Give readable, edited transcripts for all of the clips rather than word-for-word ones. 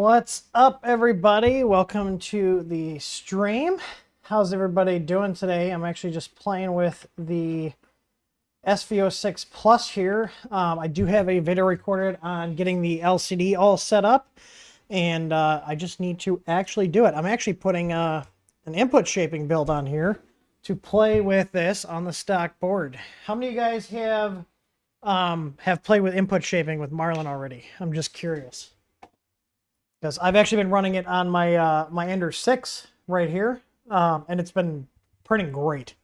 What's up, everybody? Welcome to the stream. How's everybody doing today? I'm actually just playing with the SV06 Plus here. I do have a video recorded on getting the LCD all set up, and I just need to actually do it. I'm actually putting an input shaping build on here to play with this on the stock board. How many of you guys have played with input shaping with Marlin already? I'm just curious, because I've actually been running it on my my Ender 6 right here, and it's been printing great.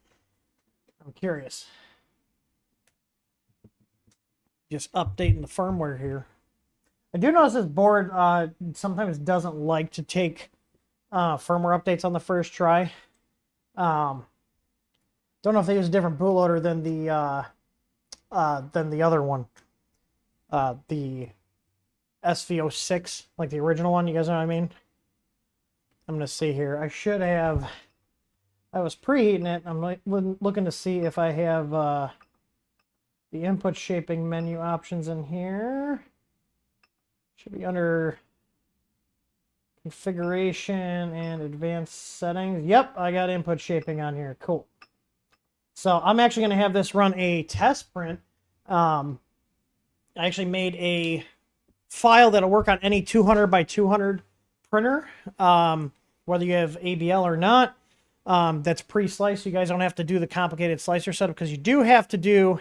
I'm curious. Just updating the firmware here. I do notice this board sometimes doesn't like to take firmware updates on the first try. Don't know if they use a different bootloader than the other one, the SV06, like the original one. You guys know what I mean? I'm gonna see here. I should have. I was preheating it. I'm looking to see if I have the input shaping menu options in here. Should be under configuration and advanced settings. Yep, I got input shaping on here. Cool. So I'm actually gonna have this run a test print. I actually made a file that'll work on any 200 by 200 printer, whether you have ABL or not. That's pre-sliced. You guys don't have to do the complicated slicer setup, because you do have to do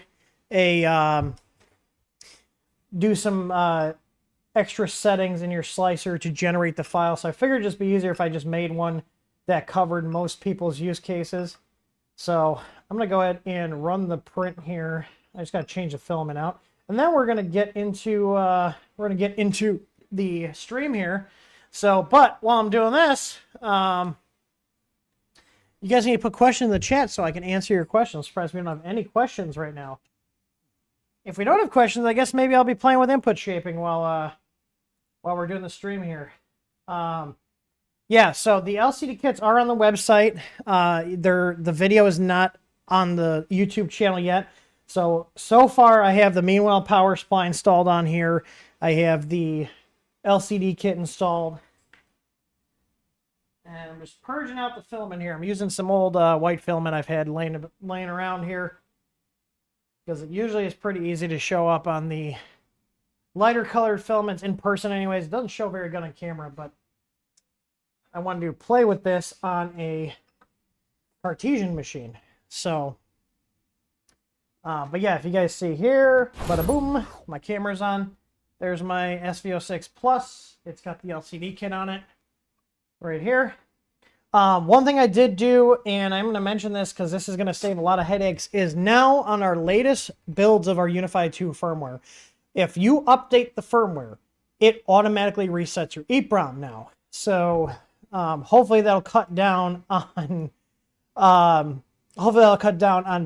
a some extra settings in your slicer to generate the file. So I figured it'd just be easier if I just made one that covered most people's use cases. So I'm gonna go ahead and run the print here. I just gotta change the filament out. And then we're gonna get into the stream here. So, but while I'm doing this, you guys need to put questions in the chat so I can answer your questions. I'm surprised we don't have any questions right now. If we don't have questions, I guess maybe I'll be playing with input shaping while we're doing the stream here. Yeah, so the LCD kits are on the website. The video is not on the YouTube channel yet. So far I have the Meanwhile power supply installed on here. I have the LCD kit installed. And I'm just purging out the filament here. I'm using some old white filament I've had laying around here, because it usually is pretty easy to show up on the lighter colored filaments in person anyways. It doesn't show very good on camera, but I wanted to play with this on a Cartesian machine. So, but yeah, if you guys see here, bada boom, my camera's on. There's my SV06 Plus. It's got the LCD kit on it right here. One thing I did do, and I'm going to mention this because this is going to save a lot of headaches, is now on our latest builds of our Unified 2 firmware, if you update the firmware, it automatically resets your EEPROM now. So hopefully that'll cut down on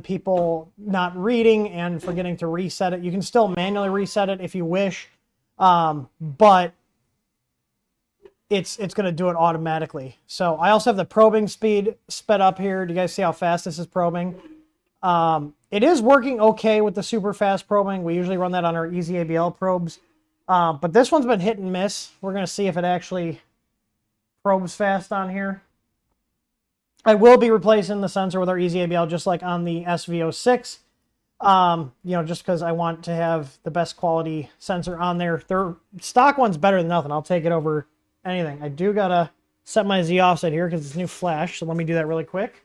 people not reading and forgetting to reset it. You can still manually reset it if you wish, but it's going to do it automatically. So I also have the probing speed sped up here. Do you guys see how fast this is probing? It is working okay with the super fast probing. We usually run that on our Easy ABL probes, but this one's been hit and miss. We're going to see if it actually probes fast on here. I will be replacing the sensor with our Easy ABL, just like on the SV06. You know, just because I want to have the best quality sensor on there. Their stock one's better than nothing. I'll take it over anything. I do gotta set my Z offset here because it's new flash, so let me do that really quick.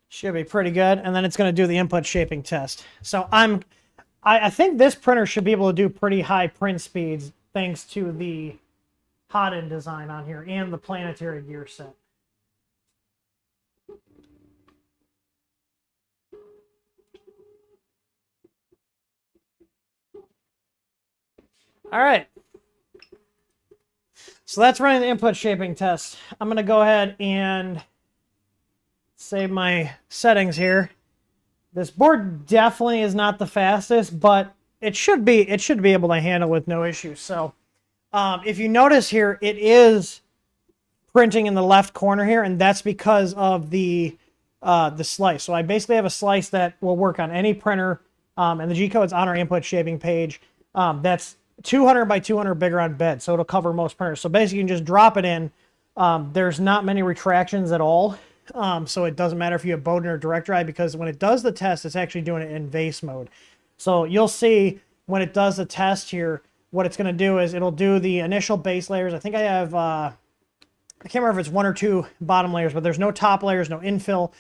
Should be pretty good, and then it's going to do the input shaping test. So I think this printer should be able to do pretty high print speeds thanks to the hot end design on here and the planetary gear set. All right. So that's running the input shaping test. I'm going to go ahead and save my settings here. This board definitely is not the fastest, but it should be able to handle with no issues. So if you notice here, it is printing in the left corner here, and that's because of the slice. So I basically have a slice that will work on any printer, and the G-code's on our input shaping page. That's 200 by 200 bigger on bed, so it'll cover most printers. So basically, you can just drop it in. There's not many retractions at all, so it doesn't matter if you have Bowden or direct drive, because when it does the test, it's actually doing it in vase mode. So you'll see when it does the test here, what it's going to do is it'll do the initial base layers. I think I have, I can't remember if it's 1 or 2 bottom layers, but there's no top layers, no infill.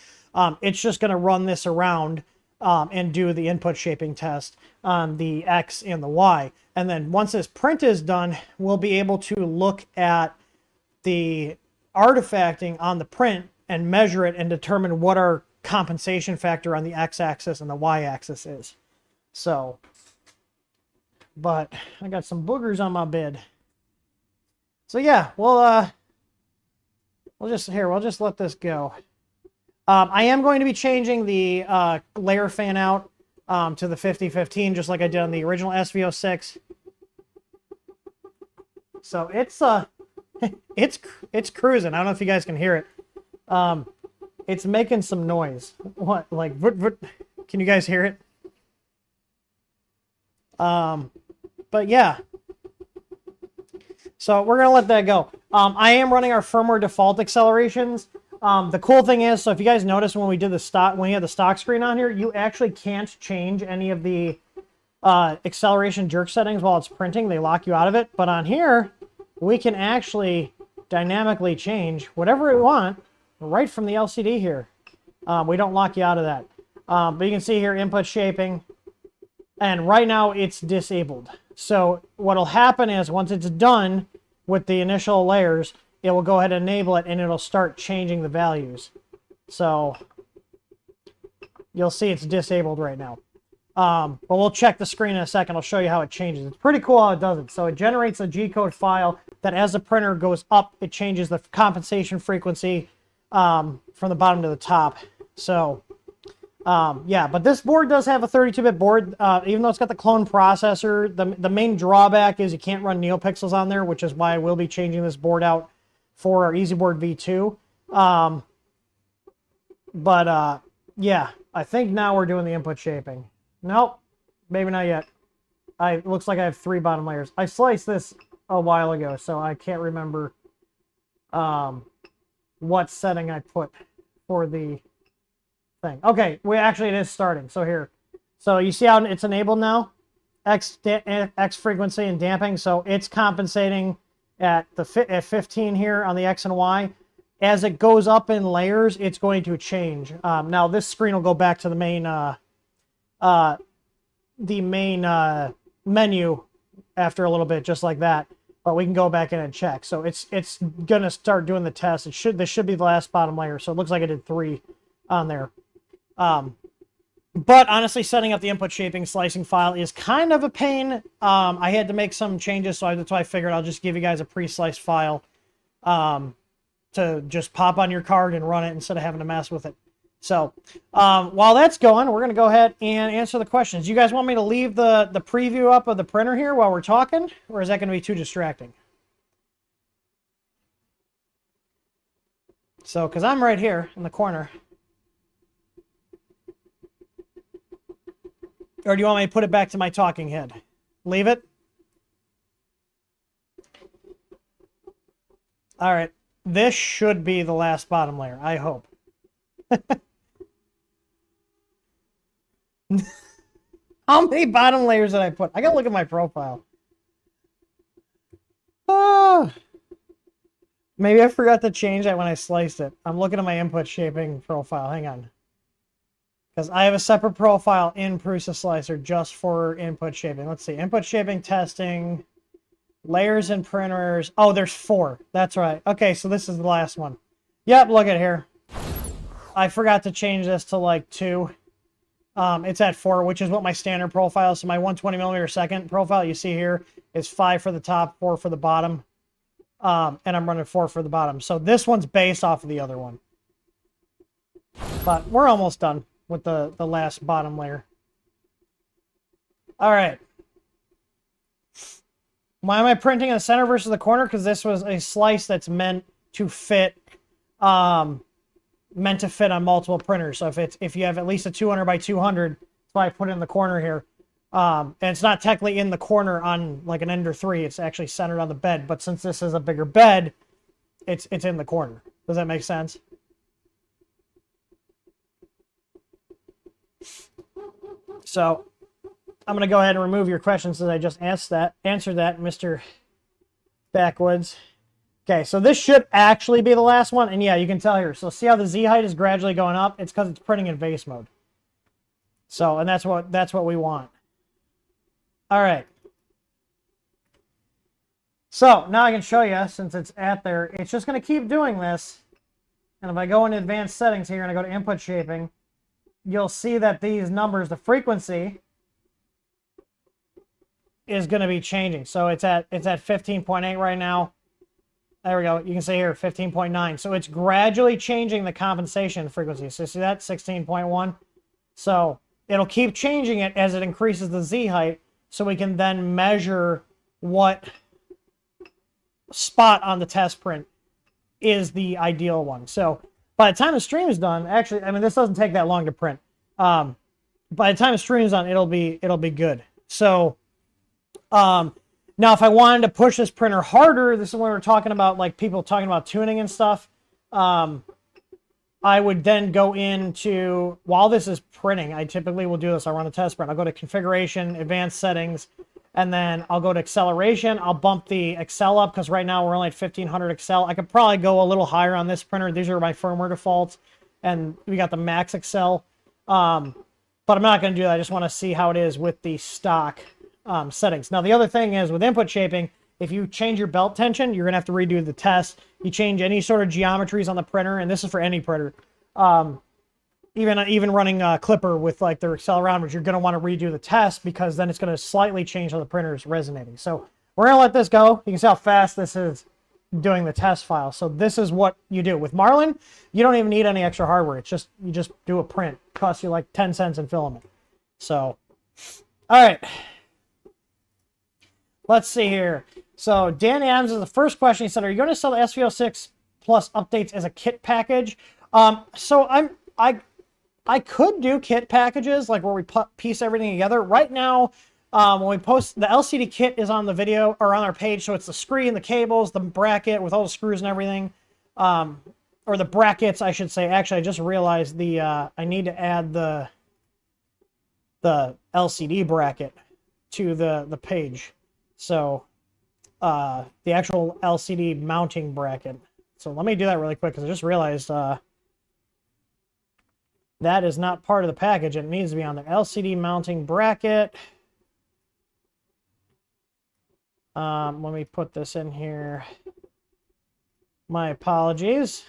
It's just going to run this around and do the input shaping test on the X and the Y. And then once this print is done, we'll be able to look at the artifacting on the print and measure it and determine what our compensation factor on the X-axis and the Y-axis is. So, but I got some boogers on my bed. So yeah, we'll just let this go. I am going to be changing the layer fan out to the 50-15, just like I did on the original SV06. So it's cruising. I don't know if you guys can hear it. It's making some noise. What, like, can you guys hear it? But yeah. So we're gonna let that go. I am running our firmware default accelerations. The cool thing is, so if you guys notice when we did the stock, when you had the stock screen on here, you actually can't change any of the acceleration jerk settings while it's printing. They lock you out of it. But on here, we can actually dynamically change whatever we want right from the LCD here. We don't lock you out of that. But you can see here, input shaping. And right now, it's disabled. So what'll happen is once it's done with the initial layers, it will go ahead and enable it, and it'll start changing the values. So you'll see it's disabled right now. But we'll check the screen in a second. I'll show you how it changes. It's pretty cool how it does it. So it generates a G-code file that as the printer goes up, it changes the compensation frequency from the bottom to the top. So yeah, but this board does have a 32-bit board, even though it's got the clone processor. The main drawback is you can't run NeoPixels on there, which is why I will be changing this board out for our EasyBoard V2. Yeah, I think now we're doing the input shaping. Nope, maybe not yet. It looks like I have 3 bottom layers. I sliced this a while ago, so I can't remember what setting I put for the thing. Okay, it is starting. So here, so you see how it's enabled now, X frequency and damping. So it's compensating at 15 here on the X and Y. As it goes up in layers, it's going to change. Now this screen will go back to the main menu after a little bit, just like that. But we can go back in and check. So it's gonna start doing the test. This should be the last bottom layer. So it looks like I did 3 on there. But honestly, setting up the input shaping slicing file is kind of a pain. I had to make some changes, so that's why I figured I'll just give you guys a pre-sliced file to just pop on your card and run it instead of having to mess with it. So while that's going, we're going to go ahead and answer the questions. You guys want me to leave the preview up of the printer here while we're talking, or is that going to be too distracting? So, because I'm right here in the corner. Or do you want me to put it back to my talking head? Leave it? All right. This should be the last bottom layer, I hope. How many bottom layers did I put? I gotta look at my profile. Oh, maybe I forgot to change that when I sliced it. I'm looking at my input shaping profile. Hang on. Because I have a separate profile in Prusa Slicer just for input shaping. Let's see. Input shaping testing. Layers and printers. Oh, there's 4. That's right. Okay, so this is the last one. Yep, look at here. I forgot to change this to like 2. It's at 4, which is what my standard profile is. So my 120mm2 profile you see here is 5 for the top, 4 for the bottom. And I'm running 4 for the bottom. So this one's based off of the other one. But we're almost done with the last bottom layer. All right. Why am I printing in the center versus the corner? Because this was a slice that's meant to fit, meant to fit on multiple printers. So if you have at least a 200 by 200, that's why I put it in the corner here. And it's not technically in the corner on like an Ender 3. It's actually centered on the bed. But since this is a bigger bed, it's in the corner. Does that make sense? So I'm going to go ahead and remove your questions since I just answered that, Mr. Backwoods. Okay, so this should actually be the last one. And yeah, you can tell here. So see how the Z height is gradually going up? It's because it's printing in vase mode. So, and that's what we want. All right. So now I can show you, since it's at there, it's just going to keep doing this. And if I go into advanced settings here and I go to input shaping, you'll see that these numbers, the frequency is going to be changing. So it's at 15.8 right now. There we go. You can see here 15.9. So it's gradually changing the compensation frequency. So see that 16.1. So it'll keep changing it as it increases the Z height, so we can then measure what spot on the test print is the ideal one. So by the time the stream is done, actually, I mean, this doesn't take that long to print. By the time the stream is done, it'll be good. So now if I wanted to push this printer harder, this is when we're talking about like people talking about tuning and stuff. I would then go into, while this is printing, I typically will do this. I run a test print. I'll go to configuration, advanced settings, and then I'll go to acceleration. I'll bump the Excel up because right now we're only at 1500 Excel. I could probably go a little higher on this printer. These are my firmware defaults, and we got the max Excel. But I'm not going to do that. I just want to see how it is with the stock settings. Now, the other thing is with input shaping, if you change your belt tension, you're going to have to redo the test. You change any sort of geometries on the printer, and this is for any printer. Even running Clipper with like their accelerometers, you're going to want to redo the test because then it's going to slightly change how the printer is resonating. So we're going to let this go. You can see how fast this is doing the test file. So this is what you do. With Marlin, you don't even need any extra hardware. It's just, you just do a print. It costs you like 10 cents in filament. So, all right. Let's see here. So Dan Adams is the first question. He said, are you going to sell the SV06 Plus updates as a kit package? So I could do kit packages, like where we piece everything together. Right now, when we post, the LCD kit is on the video, or on our page, so it's the screen, the cables, the bracket with all the screws and everything. Or the brackets, I should say. Actually, I just realized I need to add the LCD bracket to the page. So, the actual LCD mounting bracket. So let me do that really quick, because I just realized that is not part of the package. It needs to be on the LCD mounting bracket. Let me put this in here. My apologies.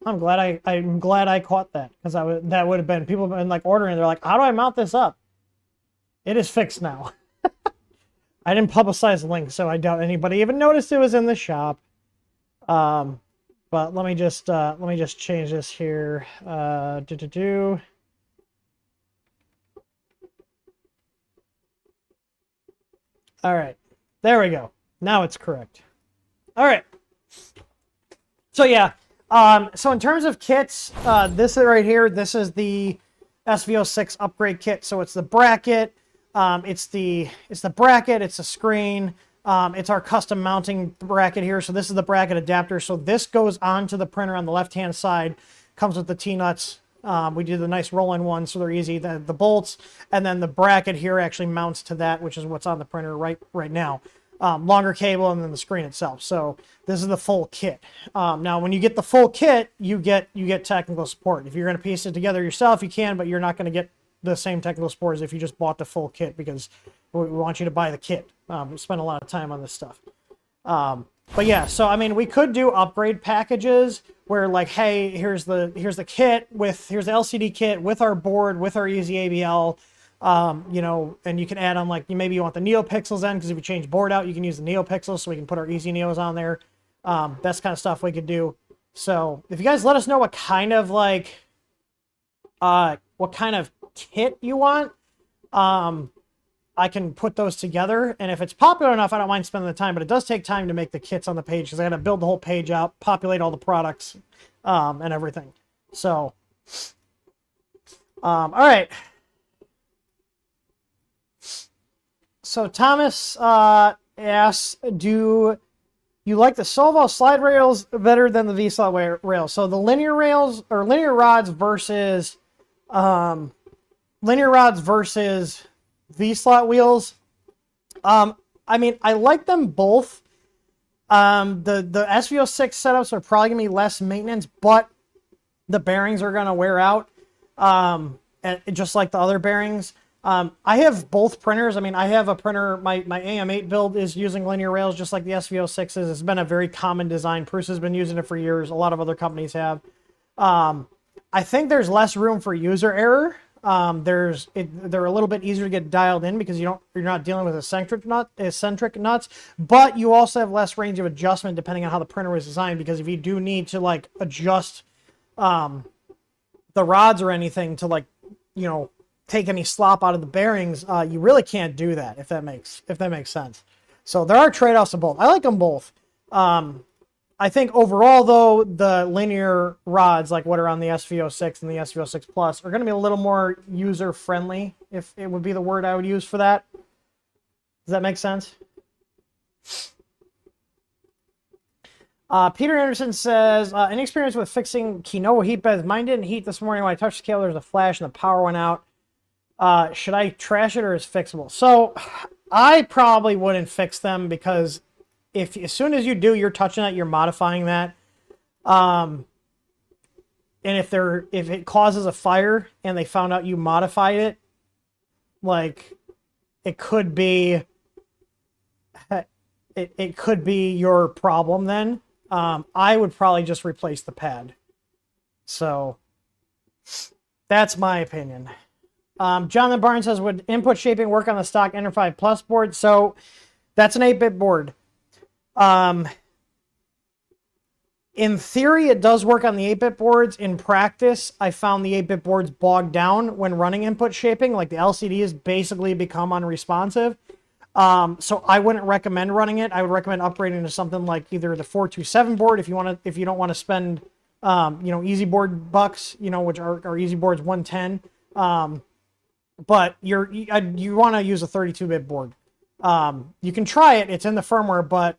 I'm glad I caught that, because that would have been, people have been like ordering. They're like, how do I mount this up? It is fixed now. I didn't publicize the link, so I doubt anybody even noticed it was in the shop. But let me just change this here. All right, there we go. Now it's correct. All right. So yeah. So in terms of kits, this is right here. This is the SV06 upgrade kit. So it's the bracket. It's the bracket. It's a screen. It's our custom mounting bracket here. So this is the bracket adapter. So this goes onto the printer on the left-hand side. Comes with the T-nuts. We do the nice roll-in ones, so they're easy. The bolts, and then the bracket here actually mounts to that, which is what's on the printer right now. Longer cable, and then the screen itself. So this is the full kit. Now, when you get the full kit, you get technical support. If you're going to piece it together yourself, you can, but you're not going to get the same technical support as if you just bought the full kit, because we want you to buy the kit. We spend a lot of time on this stuff. But yeah, so I mean, we could do upgrade packages where, like, hey, here's the kit here's the LCD kit with our board, with our easy ABL. You know, and you can add on, like, maybe you want the NeoPixels in, because if you change board out, you can use the NeoPixels, so we can put our easy Neos on there. That's kind of stuff we could do. So if you guys let us know what kind of kit you want, I can put those together. And if it's popular enough, I don't mind spending the time, but it does take time to make the kits on the page because I got to build the whole page out, populate all the products, and everything. So, all right. So Thomas asks, do you like the Solvo slide rails better than the V-slot rails? So the linear rails or linear rods versus V-slot wheels. I mean, I like them both. The SV06 setups are probably gonna be less maintenance, but the bearings are gonna wear out, and just like the other bearings. I have both printers. I mean, I have a printer, my AM8 build is using linear rails just like the SV06s. It's been a very common design. Prusa has been using it for years. A lot of other companies have. I think there's less room for user error. They're a little bit easier to get dialed in because you're not dealing with eccentric nuts, but you also have less range of adjustment depending on how the printer was designed, because if you do need to like adjust the rods or anything to like, you know, take any slop out of the bearings, you really can't do that, if that makes sense. So there are trade-offs of both. I like them both. I think overall, though, the linear rods, like what are on the SV06 and the SV06 Plus, are going to be a little more user-friendly, if it would be the word I would use for that. Does that make sense? Peter Anderson says, any experience with fixing Kinoa heat beds? Mine didn't heat this morning when I touched the scale. There was a flash and the power went out. Should I trash it or is it fixable? So I probably wouldn't fix them, because as soon as you do, you're touching that, you're modifying that. And if it causes a fire and they found out you modified it, like it could be your problem then. I would probably just replace the pad. So that's my opinion. Jonathan Barnes says, would input shaping work on the stock Ender 5 Plus board? So that's an 8-bit board. In theory, it does work on the 8-bit boards. In practice, I found the 8-bit boards bogged down when running input shaping. Like the LCDs basically become unresponsive. So I wouldn't recommend running it. I would recommend upgrading to something like either the 427 board if you don't want to spend, easy board bucks, which are easy boards 110. But you want to use a 32-bit board. You can try it. It's in the firmware, but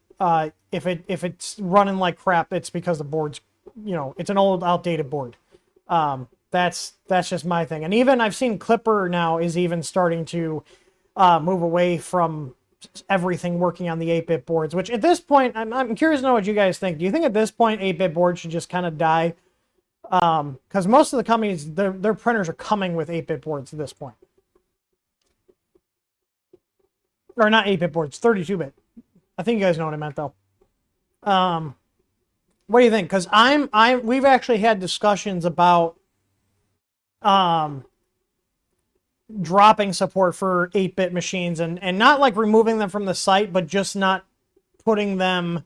if it's running like crap, it's because the board's, it's an old, outdated board. That's just my thing. And even I've seen Clipper now is even starting to move away from everything working on the 8-bit boards, which at this point, I'm curious to know what you guys think. Do you think at this point 8-bit boards should just kind of die? Because most of the companies, their printers are coming with 8-bit boards at this point. Or not 8-bit boards, 32-bit. I think you guys know what I meant, though. What do you think? Because we've actually had discussions about dropping support for 8-bit machines and not like removing them from the site, but just not putting them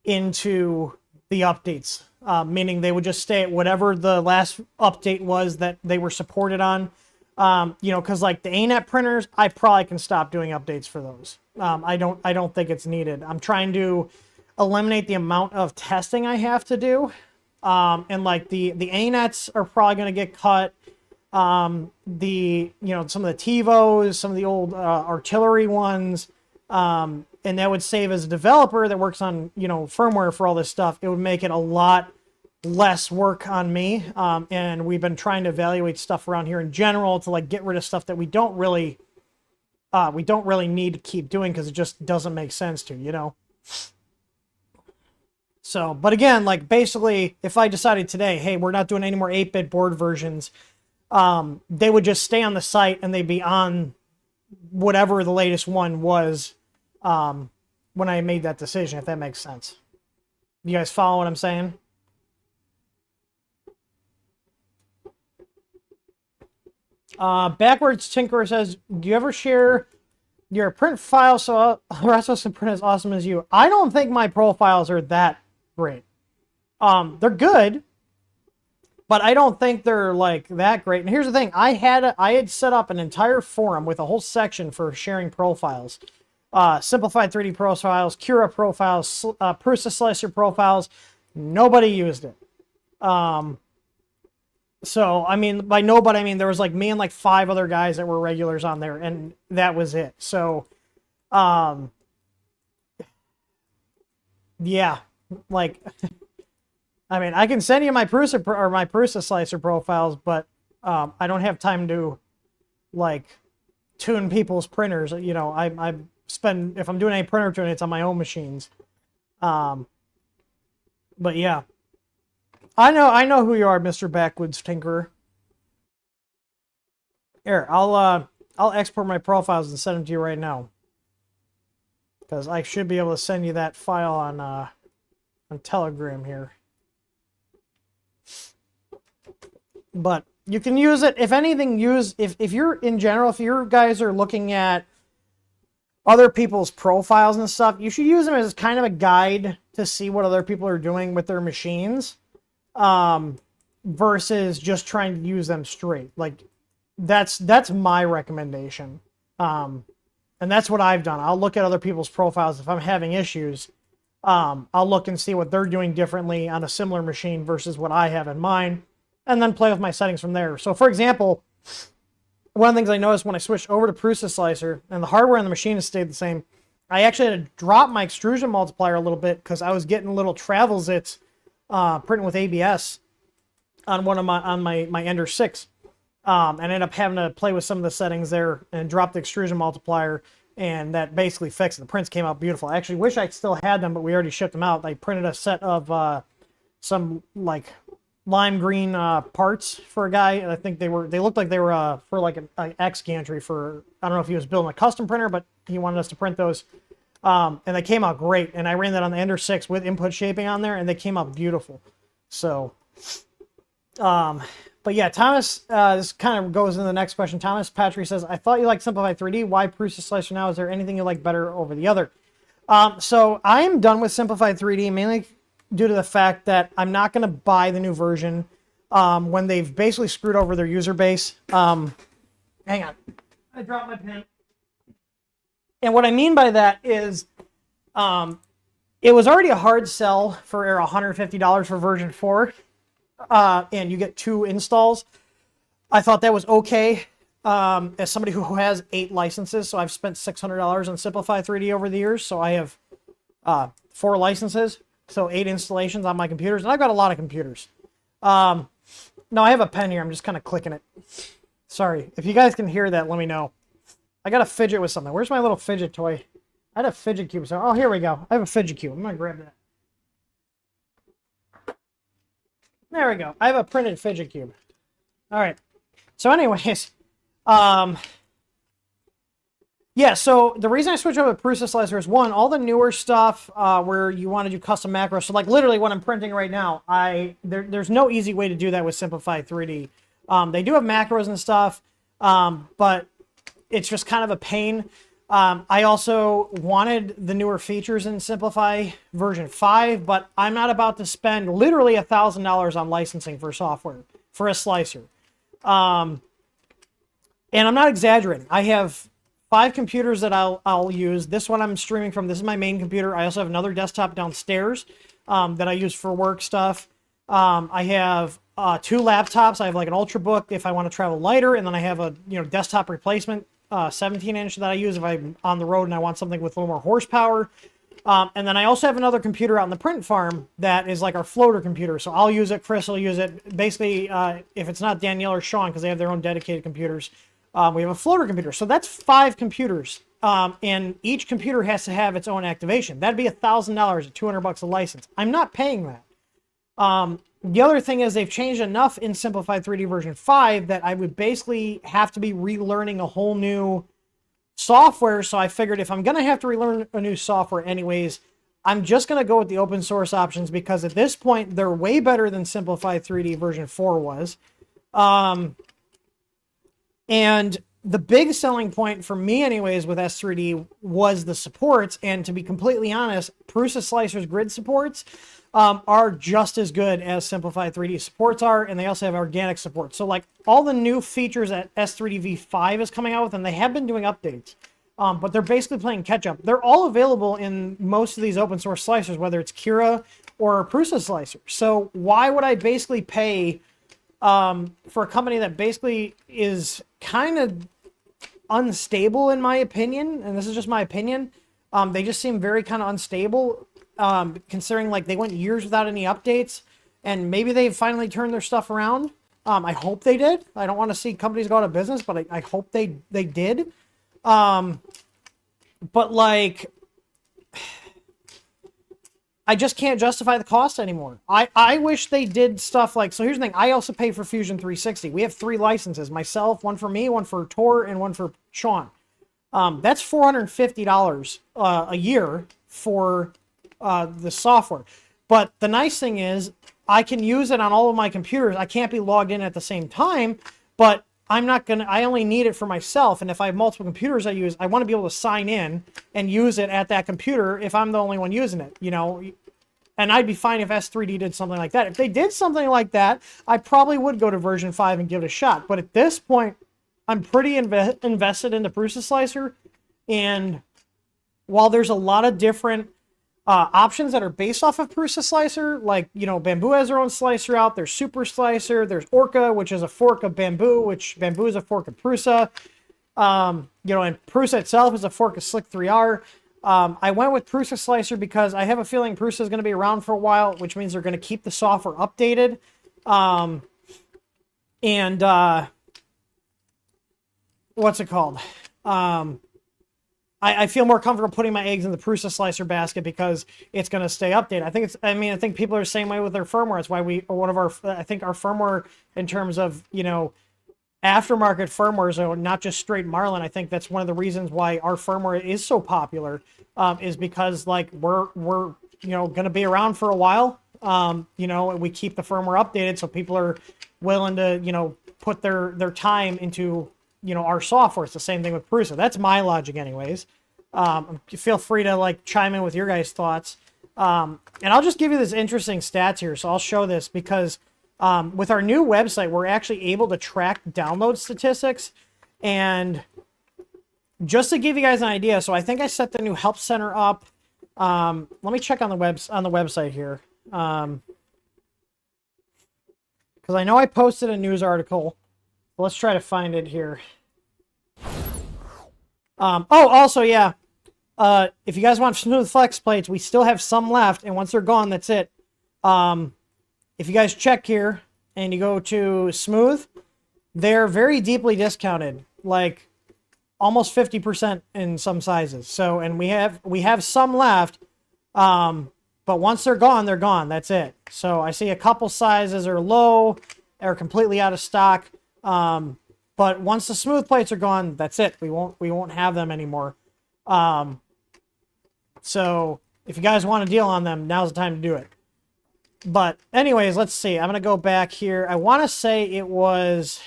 into the updates. Meaning they would just stay at whatever the last update was that they were supported on. Because like the ANET printers, I probably can stop doing updates for those. I don't think it's needed. I'm trying to eliminate the amount of testing I have to do. And like the ANETs are probably going to get cut. Some of the TiVos, some of the old artillery ones, and that would save as a developer that works on firmware for all this stuff. It would make it a lot less work on me, and we've been trying to evaluate stuff around here in general to like get rid of stuff that we don't really need to keep doing because it just doesn't make sense to. So, but again, like basically, if I decided today, hey, we're not doing any more 8-bit board versions, they would just stay on the site and they'd be on whatever the latest one was when I made that decision, if that makes sense. You guys follow what I'm saying? Backwards Tinkerer says, do you ever share your print file so the rest of us can print as awesome as you? I don't think my profiles are that great. They're good. but I don't think they're like that great. And here's the thing: I had set up an entire forum with a whole section for sharing profiles, simplified 3D profiles, Cura profiles, Prusa Slicer profiles. Nobody used it. So I mean, by nobody, I mean there was like me and like 5 other guys that were regulars on there, and that was it. So, yeah, like. I mean, I can send you my Prusa Slicer profiles, but I don't have time to like tune people's printers. You know, I spend, if I'm doing any printer tuning, it's on my own machines. But yeah, I know who you are, Mr. Backwoods Tinkerer. Here, I'll export my profiles and send them to you right now, because I should be able to send you that file on Telegram here. But you can use it, if anything, if you're in general, if you guys are looking at other people's profiles and stuff, you should use them as kind of a guide to see what other people are doing with their machines, versus just trying to use them straight. Like that's my recommendation. And that's what I've done. I'll look at other people's profiles if I'm having issues. I'll look and see what they're doing differently on a similar machine versus what I have in mine, and then play with my settings from there. So for example, one of the things I noticed when I switched over to Prusa Slicer, and the hardware on the machine has stayed the same, I actually had to drop my extrusion multiplier a little bit because I was getting little travel zits printing with ABS on my Ender 6. And ended up having to play with some of the settings there and drop the extrusion multiplier, and that basically fixed it. The prints came out beautiful. I actually wish I still had them, but we already shipped them out. I printed a set of some like lime green parts for a guy, and I think they looked like they were for like an X gantry for, I don't know if he was building a custom printer, but he wanted us to print those. And they came out great, and I ran that on the Ender 6 with input shaping on there, and they came out beautiful. So, but yeah, Thomas, this kind of goes into the next question. Thomas Patry says, I thought you liked Simplified 3D. Why Prusa Slicer now? Is there anything you like better over the other? So I am done with Simplified 3D, mainly due to the fact that I'm not going to buy the new version when they've basically screwed over their user base. Hang on. I dropped my pen. And what I mean by that is it was already a hard sell for $150 for version 4. And you get 2 installs. I thought that was okay. As somebody who has 8 licenses, so I've spent $600 on Simplify 3D over the years. So I have 4 licenses, so 8 installations on my computers, and I've got a lot of computers. No, I have a pen here. I'm just kind of clicking it. Sorry. If you guys can hear that, let me know. I got to fidget with something. Where's my little fidget toy? I had a fidget cube. So, oh, here we go. I have a fidget cube. I'm going to grab that. There we go. I have a printed fidget cube. All right. So anyways, yeah, so the reason I switched over to Prusa Slicer is, one, all the newer stuff where you want to do custom macros. So like literally what I'm printing right now, there's no easy way to do that with Simplify 3D. They do have macros and stuff, but it's just kind of a pain. I also wanted the newer features in Simplify version 5, but I'm not about to spend literally $1,000 on licensing for software for a slicer. And I'm not exaggerating. I have 5 computers that I'll use. This one I'm streaming from. This is my main computer. I also have another desktop downstairs that I use for work stuff. I have 2 laptops. I have like an Ultrabook if I want to travel lighter, and then I have a desktop replacement 17-inch that I use if I'm on the road and I want something with a little more horsepower. And then I also have another computer out in the print farm that is like our floater computer. So I'll use it, Chris will use it. Basically, if it's not Danielle or Sean, because they have their own dedicated computers, we have a floater computer. So that's 5 computers. And each computer has to have its own activation. That'd be $1,000 at $200 a license. I'm not paying that. The other thing is they've changed enough in Simplified 3D version 5 that I would basically have to be relearning a whole new software. So I figured if I'm going to have to relearn a new software anyways, I'm just going to go with the open source options, because at this point they're way better than Simplified 3D version 4 was. And the big selling point for me anyways with S3D was the supports. And to be completely honest, Prusa Slicer's grid supports, are just as good as simplified 3D supports are, and they also have organic support. So like all the new features that S3D V5 is coming out with, and they have been doing updates, but they're basically playing catch up. They're all available in most of these open source slicers, whether it's Cura or Prusa slicer. So why would I basically pay for a company that basically is kind of unstable, in my opinion, and this is just my opinion. They just seem very kind of unstable, considering like they went years without any updates, and maybe they've finally turned their stuff around. I hope they did. I don't want to see companies go out of business, but I hope they did. But like, I just can't justify the cost anymore. I wish they did stuff like, so here's the thing. I also pay for Fusion 360. We have 3 licenses, myself, one for me, one for Tor, and one for Sean. That's $450 a year for the software. But the nice thing is I can use it on all of my computers. I can't be logged in at the same time, but I only need it for myself. And if I have multiple computers I use, I want to be able to sign in and use it at that computer if I'm the only one using it, you know. And I'd be fine if S3D did something like that. If they did something like that, I probably would go to version 5 and give it a shot. But at this point, I'm pretty invested in the Prusa slicer. And while there's a lot of different options that are based off of Prusa slicer, like, you know, Bamboo has their own slicer out. There's Super Slicer. There's Orca, which is a fork of Bamboo, which Bamboo is a fork of Prusa. You know, and Prusa itself is a fork of Slick 3R. I went with Prusa slicer because I have a feeling Prusa is going to be around for a while, which means they're going to keep the software updated. What's it called? I feel more comfortable putting my eggs in the Prusa slicer basket because it's going to stay updated. I think people are the same way with their firmware. That's why I think our firmware in terms of, you know, aftermarket firmware, so not just straight Marlin. I think that's one of the reasons why our firmware is so popular, is because like we're you know, going to be around for a while. You know, we keep the firmware updated so people are willing to, you know, put their time into, you know, our software. It's the same thing with Prusa. That's my logic anyways. Feel free to like chime in with your guys' thoughts. And I'll just give you this interesting stats here. So I'll show this because with our new website, we're actually able to track download statistics. And just to give you guys an idea, so I think I set the new help center up. Let me check on the website here. Because I know I posted a news article. Let's try to find it here. Also, yeah. If you guys want smooth flex plates, we still have some left, and once they're gone, that's it. If you guys check here and you go to smooth, they're very deeply discounted, like almost 50% in some sizes. So, and we have some left, but once they're gone, they're gone. That's it. So I see a couple sizes are low, are completely out of stock. But once the smooth plates are gone, that's it. We won't have them anymore. So if you guys want a deal on them, now's the time to do it. But anyways, let's see. I'm going to go back here. I want to say it was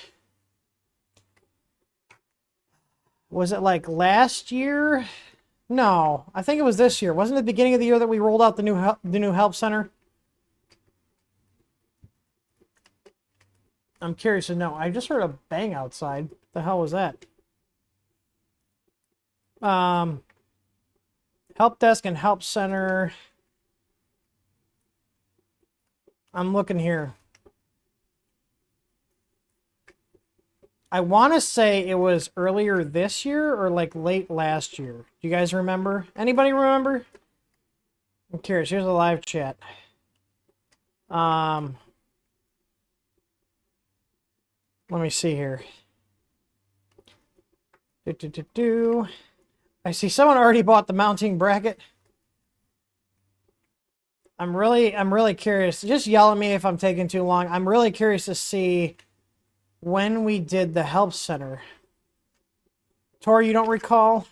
it like last year? No, I think it was this year. Wasn't it the beginning of the year that we rolled out the new help center? I'm curious to know. I just heard a bang outside. The hell was that? Help desk and help center. I'm looking here. I want to say it was earlier this year or like late last year. Do you guys remember? Anybody remember? I'm curious. Here's a live chat. Let me see here. I see someone already bought the mounting bracket. I'm really curious. Just yell at me if I'm taking too long. I'm really curious to see when we did the help center. Tori, you don't recall?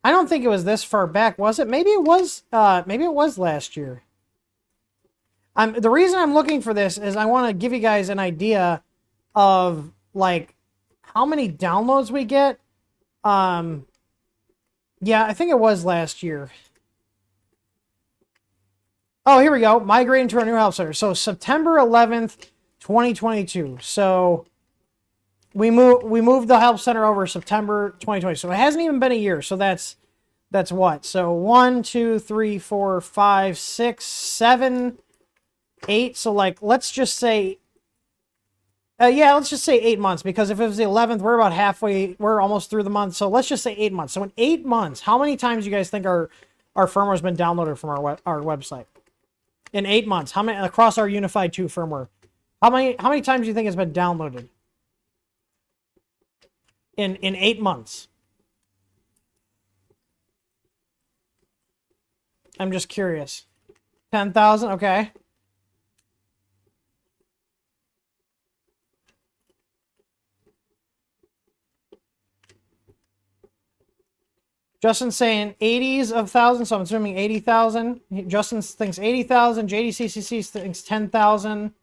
I don't think it was this far back, was it? Maybe it was last year. The reason I'm looking for this is I want to give you guys an idea of like how many downloads we get. Yeah, I think it was last year. Oh, here we go. Migrating to our new help center. So September 11th, 2022. So we moved the help center over September 2020. So it hasn't even been a year. So that's what? So 1, 2, 3, 4, 5, 6, 7, 8. So like, let's just say, yeah, let's just say 8 months, because if it was the 11th, we're about halfway, we're almost through the month. So let's just say 8 months. So in 8 months, how many times do you guys think our firmware has been downloaded from our website? In 8 months, how many across our Unified 2 firmware? How many times do you think it's been downloaded? In 8 months. I'm just curious. 10,000, okay. Justin's saying 80s of thousands, so I'm assuming 80,000. Justin thinks 80,000. JDCCC thinks 10,000.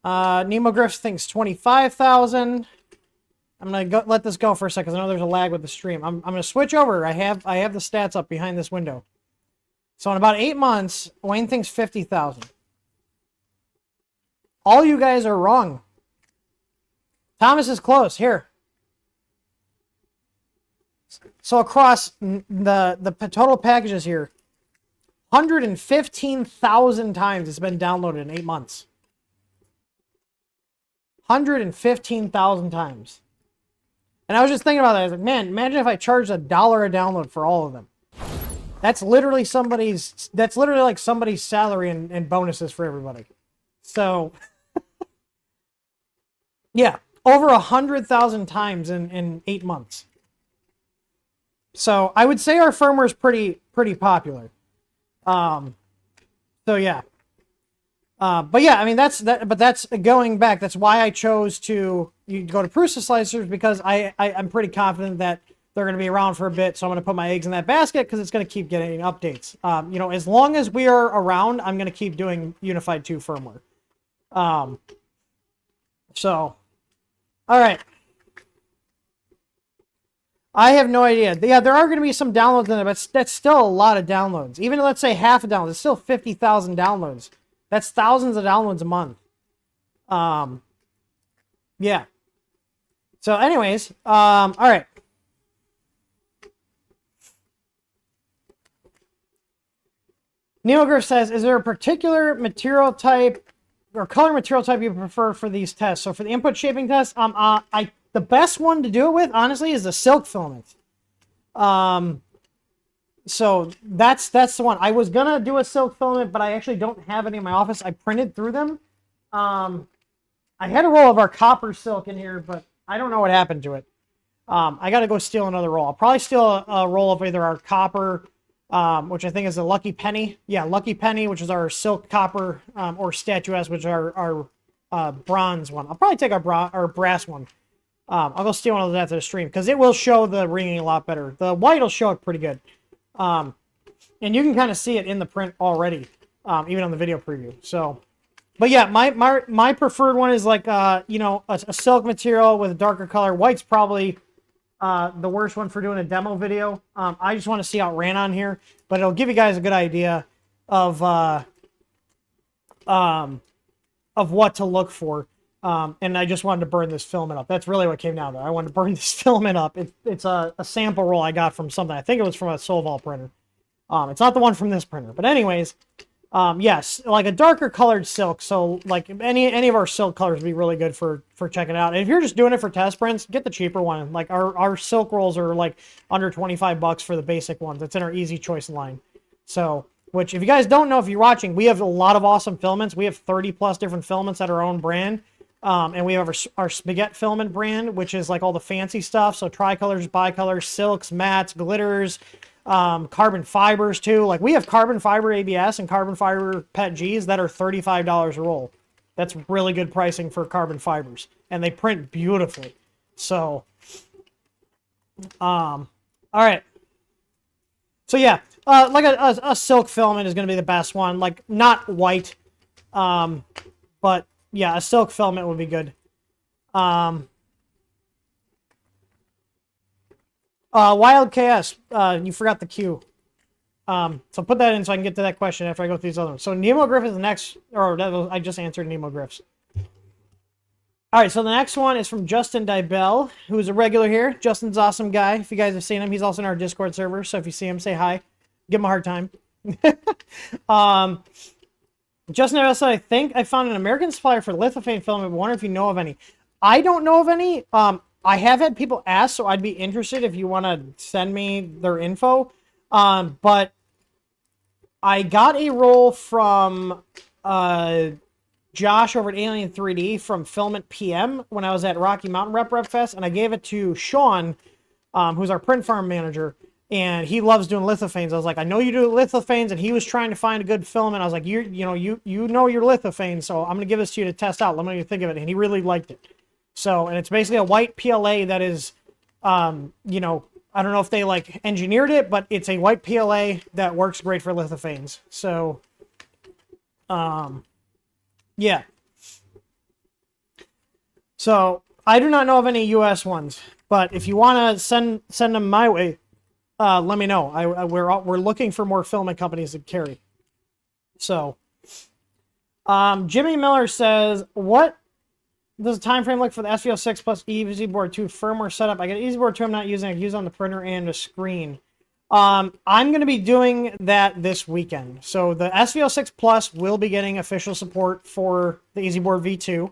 Nemo Griff thinks 25,000. I'm gonna let this go for a second, because I know there's a lag with the stream. I'm gonna switch over. I have the stats up behind this window. So in about 8 months, Wayne thinks 50,000. All you guys are wrong. Thomas is close. Here. So across the total packages here, 115,000 times it's been downloaded in 8 months. 115,000 times. And I was just thinking about that. I was like, man, imagine if I charged $1 a download for all of them. That's literally like somebody's salary and bonuses for everybody. So, yeah, over 100,000 times in 8 months. So I would say our firmware is pretty popular. So yeah. But yeah, I mean but that's going back. That's why I chose to go to Prusa slicers, because I'm pretty confident that they're going to be around for a bit. So I'm going to put my eggs in that basket, because it's going to keep getting updates. You know, as long as we are around, I'm going to keep doing Unified 2 firmware. So, all right. I have no idea. Yeah, there are going to be some downloads in there, but that's still a lot of downloads. Even let's say half a download, it's still 50,000 downloads. That's thousands of downloads a month. Yeah. So anyways, all right. Neogriff says, is there a particular material type or color material type you prefer for these tests? So for the input shaping test, the best one to do it with, honestly, is the silk filament. So that's the one. I was gonna do a silk filament, but I actually don't have any in my office. I printed through them. I had a roll of our copper silk in here, but I don't know what happened to it. I gotta go steal another roll. I'll probably steal a roll of either our copper, which I think is a Lucky Penny. Yeah, Lucky Penny, which is our silk copper, or statuesque, which are our bronze one. I'll probably take our brass one. I'll go steal one of those after the stream, because it will show the ringing a lot better. The white will show it pretty good. And you can kind of see it in the print already, even on the video preview. So, but yeah, my preferred one is like, you know, a silk material with a darker color. White's probably the worst one for doing a demo video. I just want to see how it ran on here, but it'll give you guys a good idea of what to look for. And I just wanted to burn this filament up. That's really what came down to. I wanted to burn this filament up. It's a sample roll I got from something. I think it was from a Solval printer. It's not the one from this printer. But anyways, yes, like a darker colored silk. So like any of our silk colors would be really good for checking out. And if you're just doing it for test prints, get the cheaper one. Like our silk rolls are like under 25 bucks for the basic ones. It's in our easy choice line. So, which if you guys don't know, if you're watching, we have a lot of awesome filaments. We have 30 plus different filaments at our own brand. And we have our Spaghetti filament brand, which is like all the fancy stuff. So tricolors, bicolors, silks, mattes, glitters, carbon fibers too. Like we have carbon fiber ABS and carbon fiber PET Gs that are $35 a roll. That's really good pricing for carbon fibers, and they print beautifully. So, all right. So yeah, like a silk filament is going to be the best one. Like not white, but yeah, a silk filament would be good. Wild KS, you forgot the Q. So put that in so I can get to that question after I go through these other ones. So Nemo Griff is the next, or I just answered Nemo Griff's. All right, so the next one is from Justin Dybell, who is a regular here. Justin's an awesome guy. If you guys have seen him, he's also in our Discord server. So if you see him, say hi. Give him a hard time. Justin Dybell said, I think I found an American supplier for lithophane film. I wonder if you know of any. I don't know of any. I have had people ask, so I'd be interested if you want to send me their info. But I got a roll from Josh over at Alien 3D from Filament PM when I was at Rocky Mountain Rep Fest, and I gave it to Sean, who's our print farm manager, and he loves doing lithophanes. I was like, I know you do lithophanes, and he was trying to find a good filament. I was like, you know your lithophane, so I'm gonna give this to you to test out. Let me know what you think of it, and he really liked it. So, and it's basically a white PLA that is, you know, I don't know if they like engineered it, but it's a white PLA that works great for lithophanes. So, yeah. So I do not know of any U.S. ones, but if you want to send them my way, let me know. We're looking for more filament companies to carry. So, Jimmy Miller says, what does the time frame look for the SVO6 plus Easy Board 2 firmware setup? I got Easy Board 2 I'm not using. I use on the printer and the screen. I'm going to be doing that this weekend. So the SVO6 Plus will be getting official support for the Easy Board V2.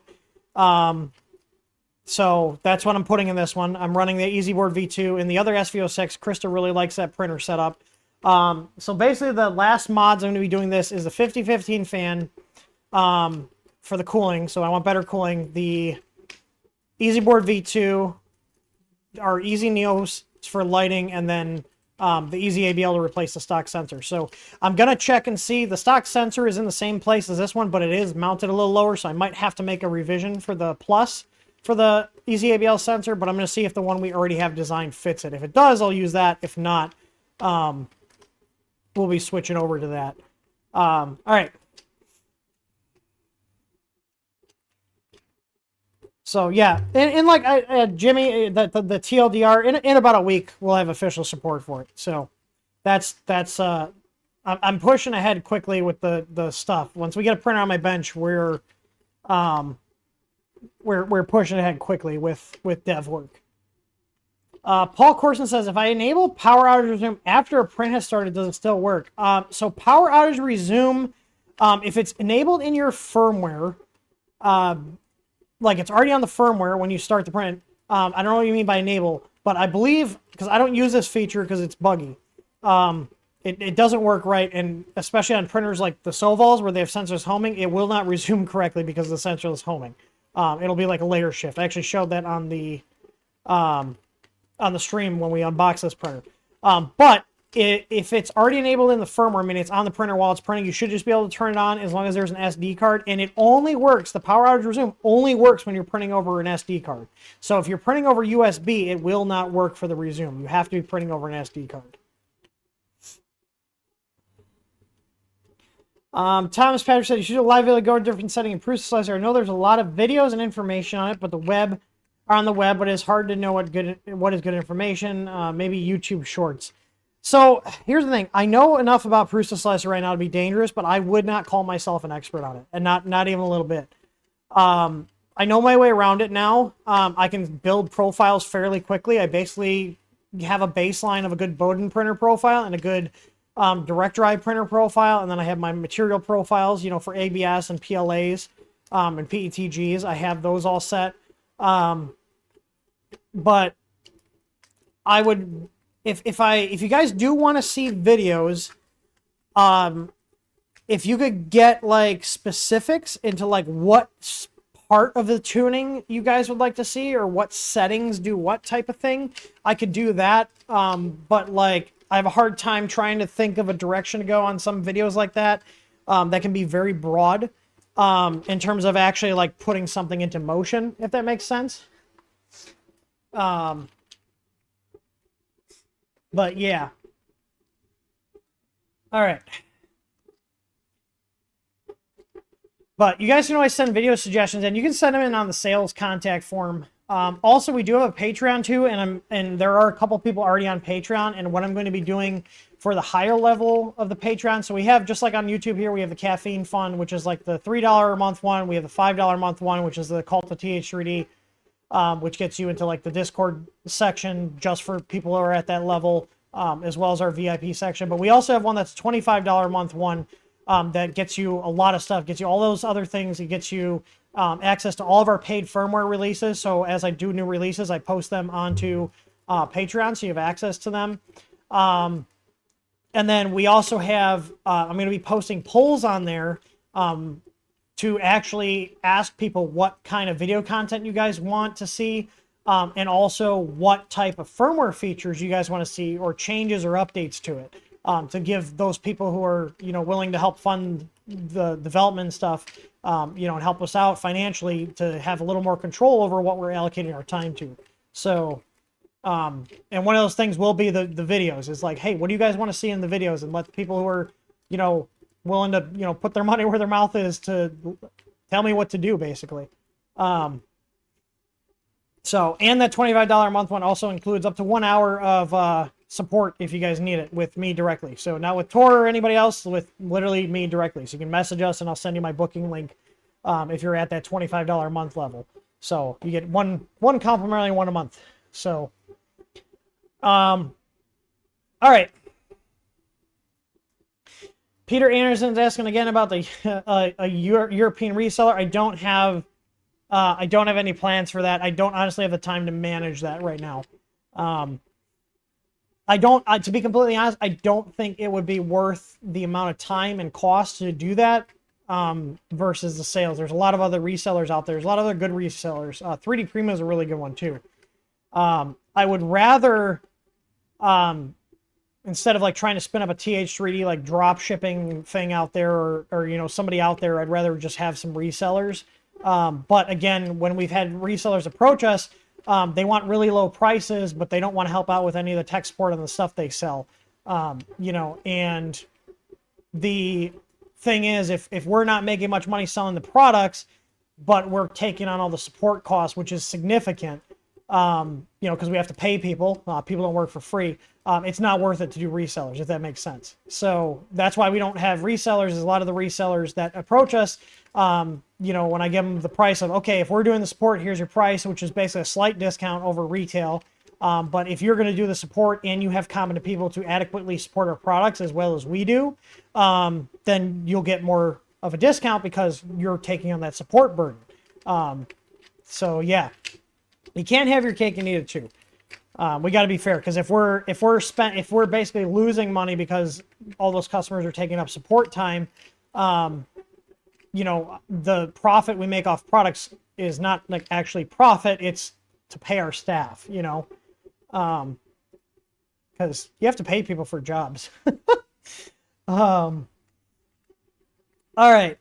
So that's what I'm putting in this one. I'm running the Easy Board V2 and the other SVO6. Krista really likes that printer setup. So basically the last mods I'm going to be doing this is the 5015 fan for the cooling. So I want better cooling. The Easy Board V2, our Easy Neos for lighting, and then the Easy ABL to replace the stock sensor. So I'm going to check and see. The stock sensor is in the same place as this one, but it is mounted a little lower, so I might have to make a revision for the Plus for the Easy ABL sensor, but I'm going to see if the one we already have designed fits it. If it does, I'll use that. If not, we'll be switching over to that. All right. So yeah, and like Jimmy, the TLDR in about a week we'll have official support for it. So that's I'm pushing ahead quickly with the stuff. Once we get a printer on my bench, we're pushing ahead quickly with dev work. Paul Corson says, if I enable power outage resume after a print has started, does it still work? So power outage resume, if it's enabled in your firmware, like it's already on the firmware when you start the print. I don't know what you mean by enable, but I believe, because I don't use this feature because it's buggy, it doesn't work right, and especially on printers like the Sovols where they have sensors homing, it will not resume correctly because the sensor is homing. It'll be like a layer shift. I actually showed that on the stream when we unboxed this printer. But if it's already enabled in the firmware, I mean, it's on the printer while it's printing, you should just be able to turn it on as long as there's an SD card. And it only works, the power outage resume only works when you're printing over an SD card. So if you're printing over USB, it will not work for the resume. You have to be printing over an SD card. Thomas Patrick said, you should do a live video, go to different setting and Prusa Slicer. I know there's a lot of videos and information on it, but on the web, but it's hard to know what is good information. Maybe YouTube Shorts. So here's the thing. I know enough about Prusa Slicer right now to be dangerous, but I would not call myself an expert on it, and not even a little bit. I know my way around it now. I can build profiles fairly quickly. I basically have a baseline of a good Bowden printer profile and a good direct drive printer profile, and then I have my material profiles, you know, for ABS and PLAs and PETGs. I have those all set. But I would, if you guys do want to see videos, if you could get like specifics into like what part of the tuning you guys would like to see or what settings do what type of thing, I could do that. But like, I have a hard time trying to think of a direction to go on some videos like that. That can be very broad in terms of actually like putting something into motion, if that makes sense. But yeah. All right. But you guys can always send video suggestions, and you can send them in on the sales contact form Also, we do have a Patreon too, and there are a couple people already on Patreon. And what I'm going to be doing for the higher level of the Patreon, so we have, just like on YouTube here, we have the Caffeine Fund, which is like the $3 a month one. We have the $5 a month one, which is the Cult of TH3D, which gets you into like the Discord section just for people who are at that level, as well as our VIP section. But we also have one that's $25 a month one, that gets you a lot of stuff, gets you all those other things. It gets you access to all of our paid firmware releases. So as I do new releases, I post them onto Patreon, so you have access to them. And then we also have, I'm going to be posting polls on there to actually ask people what kind of video content you guys want to see, and also what type of firmware features you guys want to see, or changes or updates to it, to give those people who are, willing to help fund the development stuff, and help us out financially, to have a little more control over what we're allocating our time to. So, and one of those things will be the videos. Is like, hey, what do you guys want to see in the videos? And let the people who are, willing to, put their money where their mouth is to tell me what to do, basically. So, and that $25 a month one also includes up to 1 hour of support if you guys need it, with me directly. So not with Tor or anybody else, with literally me directly. So you can message us and I'll send you my booking link if you're at that $25 a month level. So you get one complimentary one a month. So, all right. Peter Anderson's asking again about the a European reseller. I don't have any plans for that. I don't honestly have the time to manage that right now. To be completely honest, I don't think it would be worth the amount of time and cost to do that versus the sales. There's a lot of other resellers out there. There's a lot of other good resellers. 3D Prima is a really good one too. I would rather, instead of like trying to spin up a TH3D like drop shipping thing out there, or somebody out there, I'd rather just have some resellers. But again, when we've had resellers approach us, they want really low prices, but they don't want to help out with any of the tech support on the stuff they sell. And the thing is, if we're not making much money selling the products, but we're taking on all the support costs, which is significant, because we have to pay people. People don't work for free. It's not worth it to do resellers, if that makes sense. So that's why we don't have resellers. Is a lot of the resellers that approach us, when I give them the price of, okay, if we're doing the support, here's your price, which is basically a slight discount over retail. But if you're going to do the support and you have competent people to adequately support our products as well as we do, then you'll get more of a discount because you're taking on that support burden. So yeah, you can't have your cake and eat it too. We got to be fair, because if we're basically losing money because all those customers are taking up support time, the profit we make off products is not like actually profit, it's to pay our staff, because you have to pay people for jobs. All right.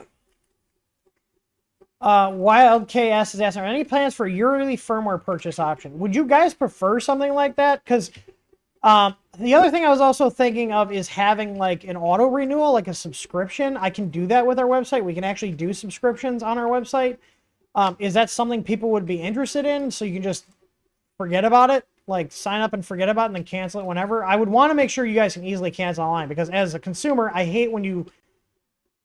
Wild KS is asking, are any plans for yearly firmware purchase option? Would you guys prefer something like that? Because the other thing I was also thinking of is having like an auto renewal, like a subscription. I can do that with our website. We can actually do subscriptions on our website. Is that something people would be interested in? So you can just forget about it, like sign up and forget about it and then cancel it whenever. I would want to make sure you guys can easily cancel online, because as a consumer, I hate when you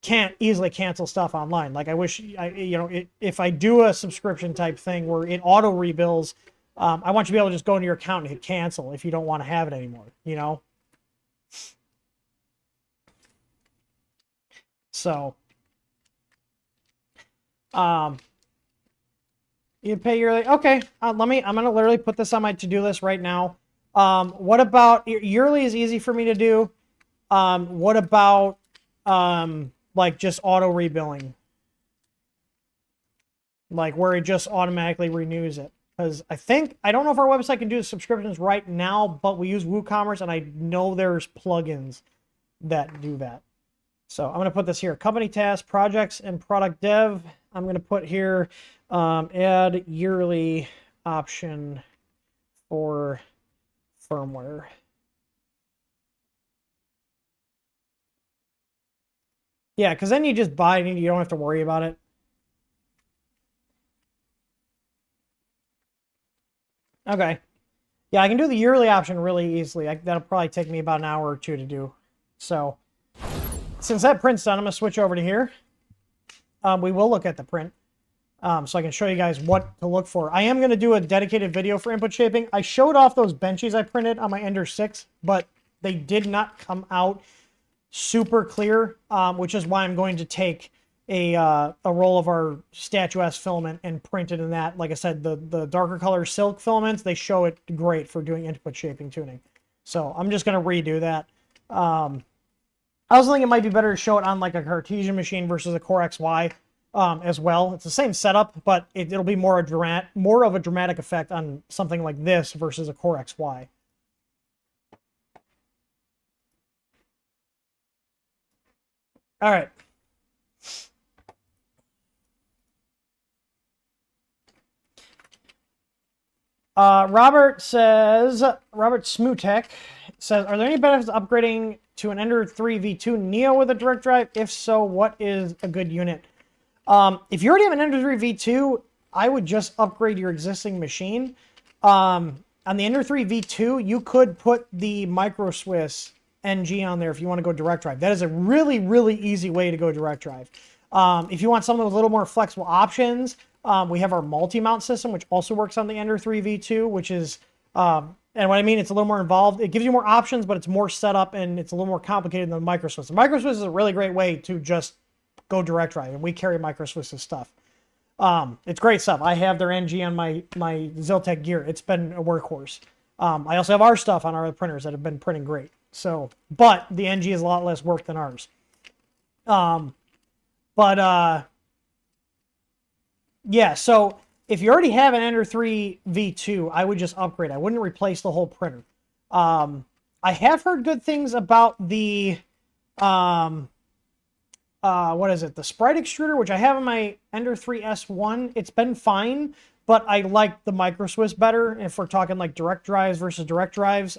can't easily cancel stuff online. Like I wish, if I do a subscription type thing where it auto rebills, I want you to be able to just go into your account and hit cancel if you don't want to have it anymore, So, you pay yearly. Okay, I'm going to literally put this on my to-do list right now. What about yearly is easy for me to do. What about, like just auto rebilling, like where it just automatically renews it? Because I don't know if our website can do the subscriptions right now, but we use WooCommerce and I know there's plugins that do that. So I'm going to put this here, company tasks, projects, and product dev. I'm going to put here, add yearly option for firmware. Yeah, because then you just buy it and you don't have to worry about it. Okay. Yeah, I can do the yearly option really easily. That'll probably take me about an hour or two to do. So, since that print's done, I'm going to switch over to here. We will look at the print. So I can show you guys what to look for. I am going to do a dedicated video for input shaping. I showed off those benches I printed on my Ender 6, but they did not come out super clear, which is why I'm going to take a roll of our statuesque filament and print it in that. Like I said, the darker color silk filaments, they show it great for doing input shaping tuning. So I'm just going to redo that. I also think it might be better to show it on like a Cartesian machine versus a Core XY. As well. It's the same setup, but it'll be more of a dramatic effect on something like this versus a Core XY. All right. Robert Smutek says, are there any benefits of upgrading to an Ender 3 V2 Neo with a direct drive? If so, what is a good unit? If you already have an Ender 3 V2, I would just upgrade your existing machine. On the Ender 3 V2, you could put the Micro Swiss NG on there if you want to go direct drive. That is a really, really easy way to go direct drive. If you want something with a little more flexible options, we have our multi-mount system, which also works on the Ender 3 V2, which is, and what I mean, it's a little more involved. It gives you more options, but it's more setup and it's a little more complicated than the Micro Swiss. The Micro Swiss is a really great way to just go direct drive, and we carry Micro Swiss's stuff. It's great stuff. I have their NG on my Ziltech gear. It's been a workhorse. I also have our stuff on our other printers that have been printing great. So, but the NG is a lot less work than ours. Yeah, so if you already have an Ender 3 V2, I would just upgrade. I wouldn't replace the whole printer. I have heard good things about the what is it? The Sprite extruder, which I have in my Ender 3 S1. It's been fine, but I like the Micro Swiss better if we're talking like direct drives versus direct drives.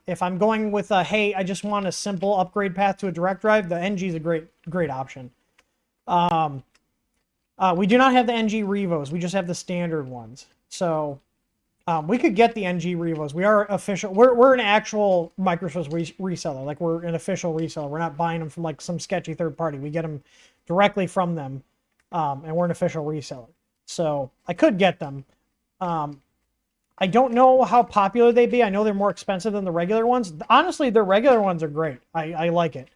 If I'm going with hey, I just want a simple upgrade path to a direct drive, the NG is a great option. We do not have the NG Revos. We just have the standard ones. So we could get the NG Revos. We are official. We're an actual Micro Swiss reseller. Like, we're an official reseller. We're not buying them from like some sketchy third party. We get them directly from them, and we're an official reseller. So I could get them. I don't know how popular they'd be. I know they're more expensive than the regular ones. Honestly, the regular ones are great. I like it.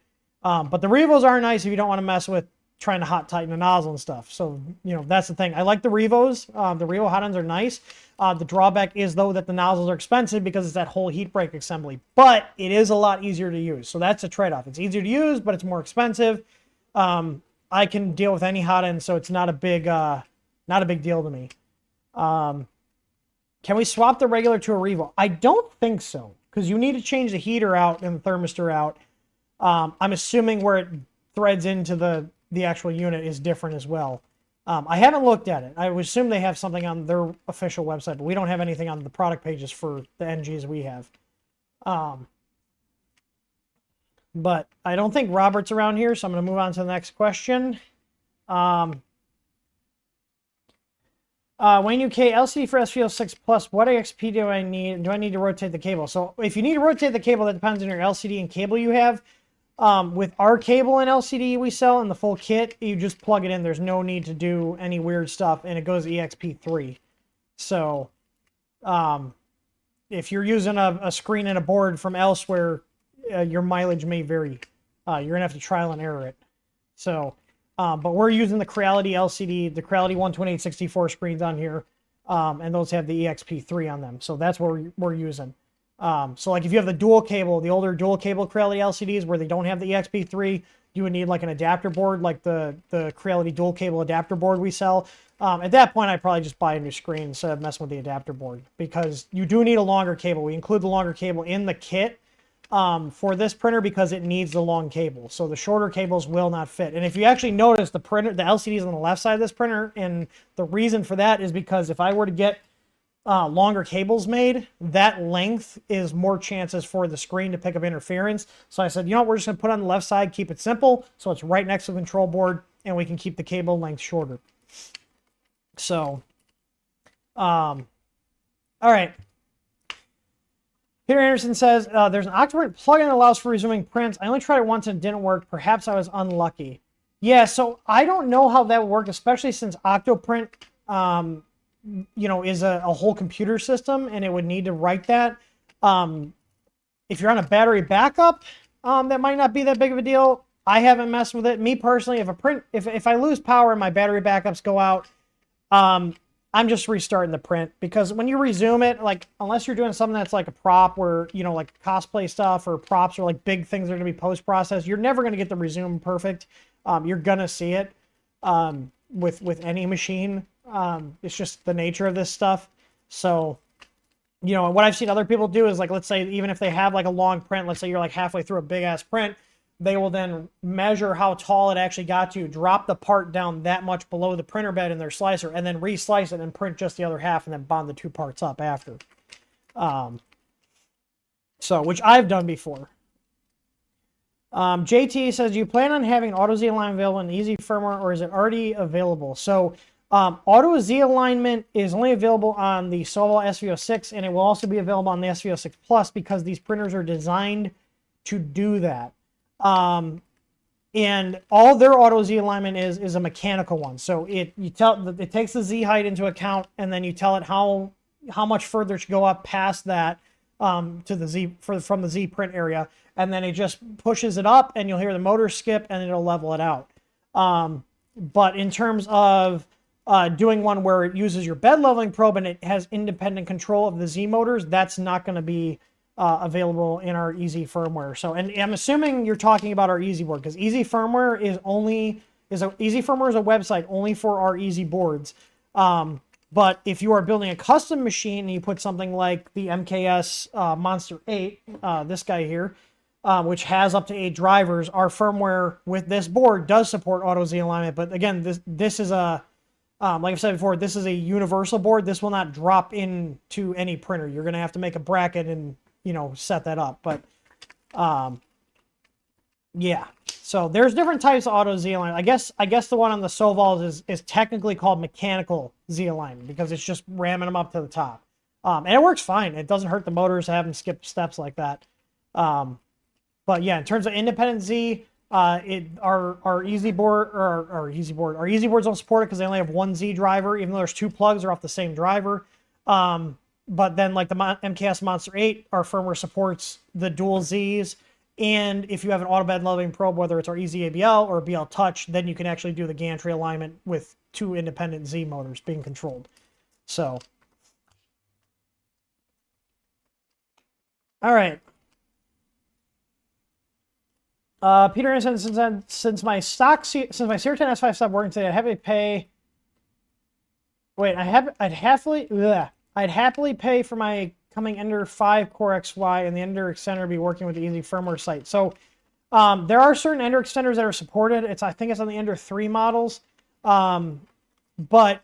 But the Revos are nice if you don't want to mess with trying to hot tighten the nozzle and stuff. So, you know, that's the thing. I like the Revos. The Revo hot ends are nice. The drawback is, though, that the nozzles are expensive because it's that whole heat break assembly. But it is a lot easier to use. So that's a trade-off. It's easier to use, but it's more expensive. I can deal with any hot end, so it's not a big deal to me. Can we swap the regular to a Revo? I don't think so, because you need to change the heater out and the thermistor out. I'm assuming where it threads into the actual unit is different as well. I haven't looked at it. I would assume they have something on their official website, but we don't have anything on the product pages for the NGs we have. But I don't think Robert's around here, so I'm going to move on to the next question. Wayne UK, LCD for SVO6 Plus, what XP do I need? Do I need to rotate the cable? So if you need to rotate the cable, that depends on your LCD and cable you have. With our cable and LCD we sell in the full kit, you just plug it in. There's no need to do any weird stuff, and it goes EXP3. So if you're using a screen and a board from elsewhere, your mileage may vary. You're going to have to trial and error it. So, but we're using the Creality LCD, the Creality 12864 screens on here, and those have the EXP3 on them. So that's what we're using. So like if you have the dual cable, the older dual cable Creality LCDs where they don't have the EXP3, you would need like an adapter board, like the Creality dual cable adapter board we sell. At that point, I'd probably just buy a new screen instead of messing with the adapter board, because you do need a longer cable. We include the longer cable in the kit for this printer because it needs the long cable. So the shorter cables will not fit. And if you actually notice, the LCD is on the left side of this printer, and the reason for that is because if I were to get longer cables made, that length is more chances for the screen to pick up interference. So I said, you know what, we're just going to put it on the left side, keep it simple, so it's right next to the control board, and we can keep the cable length shorter. So, all right. Peter Anderson says, there's an Octoprint plugin that allows for resuming prints. I only tried it once and it didn't work. Perhaps I was unlucky. Yeah, so I don't know how that would work, especially since Octoprint, is a whole computer system, and it would need to write that. If you're on a battery backup, that might not be that big of a deal. I haven't messed with it. Me personally, if I lose power and my battery backups go out, I'm just restarting the print, because when you resume it, like, unless you're doing something that's like a prop where, like cosplay stuff or props or like big things that are going to be post-processed, you're never going to get the resume perfect. You're going to see it with any machine. It's just the nature of this stuff. So, what I've seen other people do is, like, let's say even if they have like a long print, let's say you're like halfway through a big ass print, they will then measure how tall it actually got to, drop the part down that much below the printer bed in their slicer, and then reslice it and print just the other half, and then bond the two parts up after. Which I've done before. JT says, do you plan on having Auto Z alignment available in easy firmware, or is it already available? So Auto Z alignment is only available on the Soval SV06, and it will also be available on the SV06 Plus, because these printers are designed to do that. And all their Auto Z alignment is a mechanical one. So it takes the Z height into account, and then you tell it how much further it should go up past that to the Z from the Z print area, and then it just pushes it up, and you'll hear the motor skip, and it'll level it out. But in terms of doing one where it uses your bed leveling probe and it has independent control of the Z motors, that's not going to be available in our easy firmware. So, and I'm assuming you're talking about our easy board, because easy firmware is a website only for our easy boards. But if you are building a custom machine and you put something like the MKS Monster 8, this guy here, which has up to 8 drivers, our firmware with this board does support Auto Z alignment. But again, this is a like I've said before, this is a universal board. This will not drop into any printer. You're going to have to make a bracket and set that up. But yeah, so there's different types of Auto Z alignment. I guess the one on the Sovals is technically called mechanical Z alignment, because it's just ramming them up to the top, and it works fine. It doesn't hurt the motors to have them skip steps like that. But yeah, in terms of independent Z, our easy boards don't support it, because they only have one Z driver, even though there's 2 plugs are off the same driver. But then, like the MKS Monster 8, our firmware supports the dual Zs. And if you have an auto bed leveling probe, whether it's our Easy ABL or BL Touch, then you can actually do the gantry alignment with 2 independent Z motors being controlled. So, all right. Peter Anderson, since my CR10 S5 stopped working today, I'd happily pay. Wait, I'd happily pay for my coming Ender 5 Core XY, and the Ender extender be working with the easy firmware site. So there are certain Ender extenders that are supported. I think it's on the Ender 3 models, but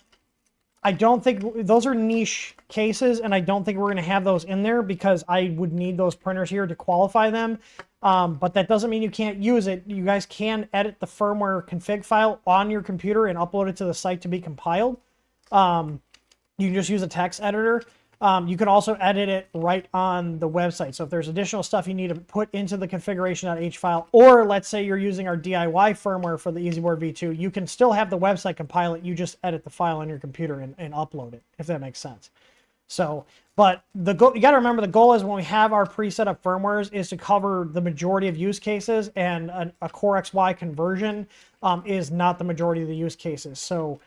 I don't think those are niche cases, and I don't think we're going to have those in there, because I would need those printers here to qualify them. But that doesn't mean you can't use it. You guys can edit the firmware config file on your computer and upload it to the site to be compiled. You can just use a text editor. You can also edit it right on the website. So if there's additional stuff you need to put into the configuration.h file, or let's say you're using our DIY firmware for the EasyBoard V2, you can still have the website compile it. You just edit the file on your computer and upload it, if that makes sense. So, but you got to remember, the goal is, when we have our preset up firmwares, is to cover the majority of use cases, and a Core XY conversion is not the majority of the use cases. So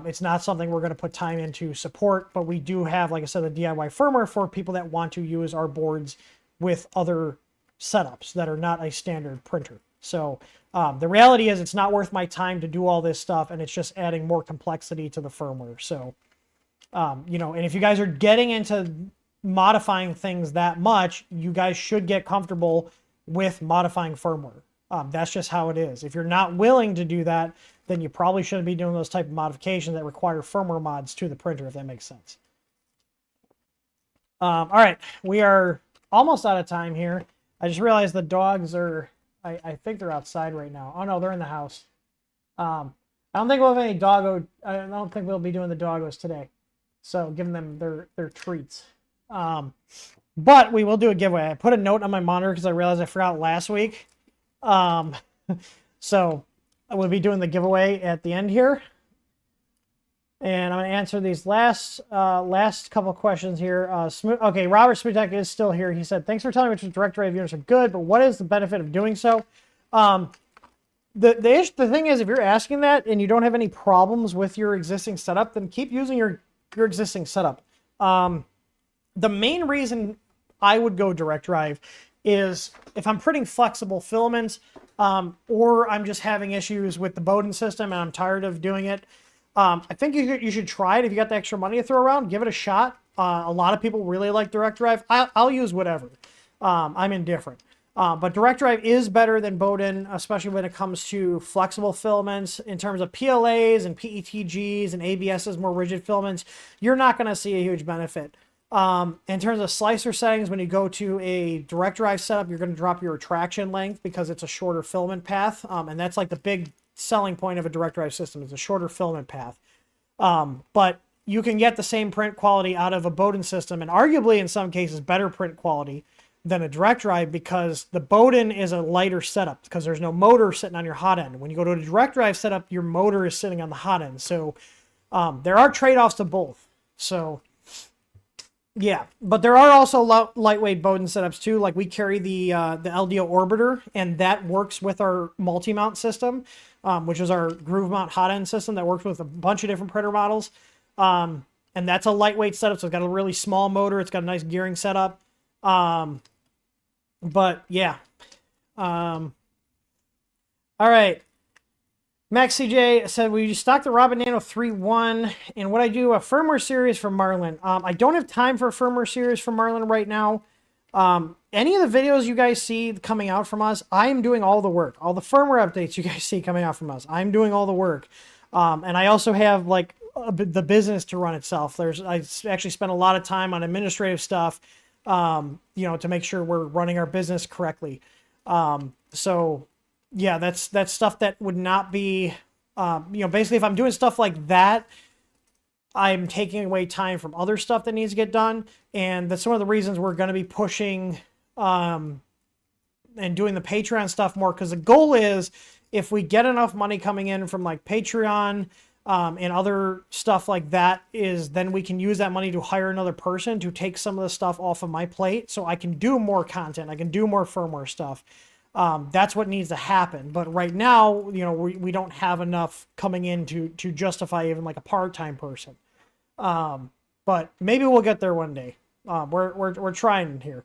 it's not something we're going to put time into support, but we do have, like I said, the DIY firmware for people that want to use our boards with other setups that are not a standard printer. So the reality is, it's not worth my time to do all this stuff, and it's just adding more complexity to the firmware. So, and if you guys are getting into modifying things that much, you guys should get comfortable with modifying firmware. That's just how it is. If you're not willing to do that, then you probably shouldn't be doing those type of modifications that require firmware mods to the printer, if that makes sense. All right, we are almost out of time here. I just realized the dogs are, I think they're outside right now. Oh no, they're in the house. I don't think we'll have any I don't think we'll be doing the doggos today. So giving them their treats. But we will do a giveaway. I put a note on my monitor because I realized I forgot last week. So I will be doing the giveaway at the end here. And I'm going to answer these last couple questions here. Okay, Robert Smutek is still here. He said, thanks for telling me which direct drive units are good, but what is the benefit of doing so? The thing is, if you're asking that and you don't have any problems with your existing setup, then keep using your existing setup. The main reason I would go direct drive is if I'm printing flexible filaments, or I'm just having issues with the Bowden system and I'm tired of doing it. I think you should try it if you got the extra money to throw around. Give it a shot. A lot of people really like direct drive. I'll use whatever. I'm indifferent. But direct drive is better than Bowden, especially when it comes to flexible filaments. In terms of PLAs and PETGs and ABSs, more rigid filaments, you're not going to see a huge benefit. In terms of slicer settings, when you go to a direct drive setup, you're going to drop your retraction length because it's a shorter filament path. And that's like the big selling point of a direct drive system, is a shorter filament path. But you can get the same print quality out of a Bowden system, and arguably in some cases better print quality than a direct drive, because the Bowden is a lighter setup because there's no motor sitting on your hot end. When you go to a direct drive setup, your motor is sitting on the hot end. So there are trade-offs to both. So yeah, but there are also lightweight Bowden setups too. Like we carry the LDO Orbiter, and that works with our multi-mount system, which is our groove mount hot end system that works with a bunch of different printer models. And that's a lightweight setup, so it's got a really small motor. It's got a nice gearing setup. But yeah. All right. Max CJ said, will you stock the Robin Nano 3.1? And would I do a firmware series for Marlin? I don't have time for a firmware series for Marlin right now. Any of the videos you guys see coming out from us, I am doing all the work. All the firmware updates you guys see coming out from us, I'm doing all the work. And I also have like the business to run itself. I actually spend a lot of time on administrative stuff, you know, to make sure we're running our business correctly. So yeah, that's stuff that would not be, you know, basically if I'm doing stuff like that, I'm taking away time from other stuff that needs to get done. And that's one of the reasons we're going to be pushing, and doing the Patreon stuff more. Cause the goal is, if we get enough money coming in from like Patreon, and other stuff like that, is then we can use that money to hire another person to take some of the stuff off of my plate so I can do more content. I can do more firmware stuff. That's what needs to happen. But right now, you know, we don't have enough coming in to justify even like a part-time person. But maybe we'll get there one day. We're trying here.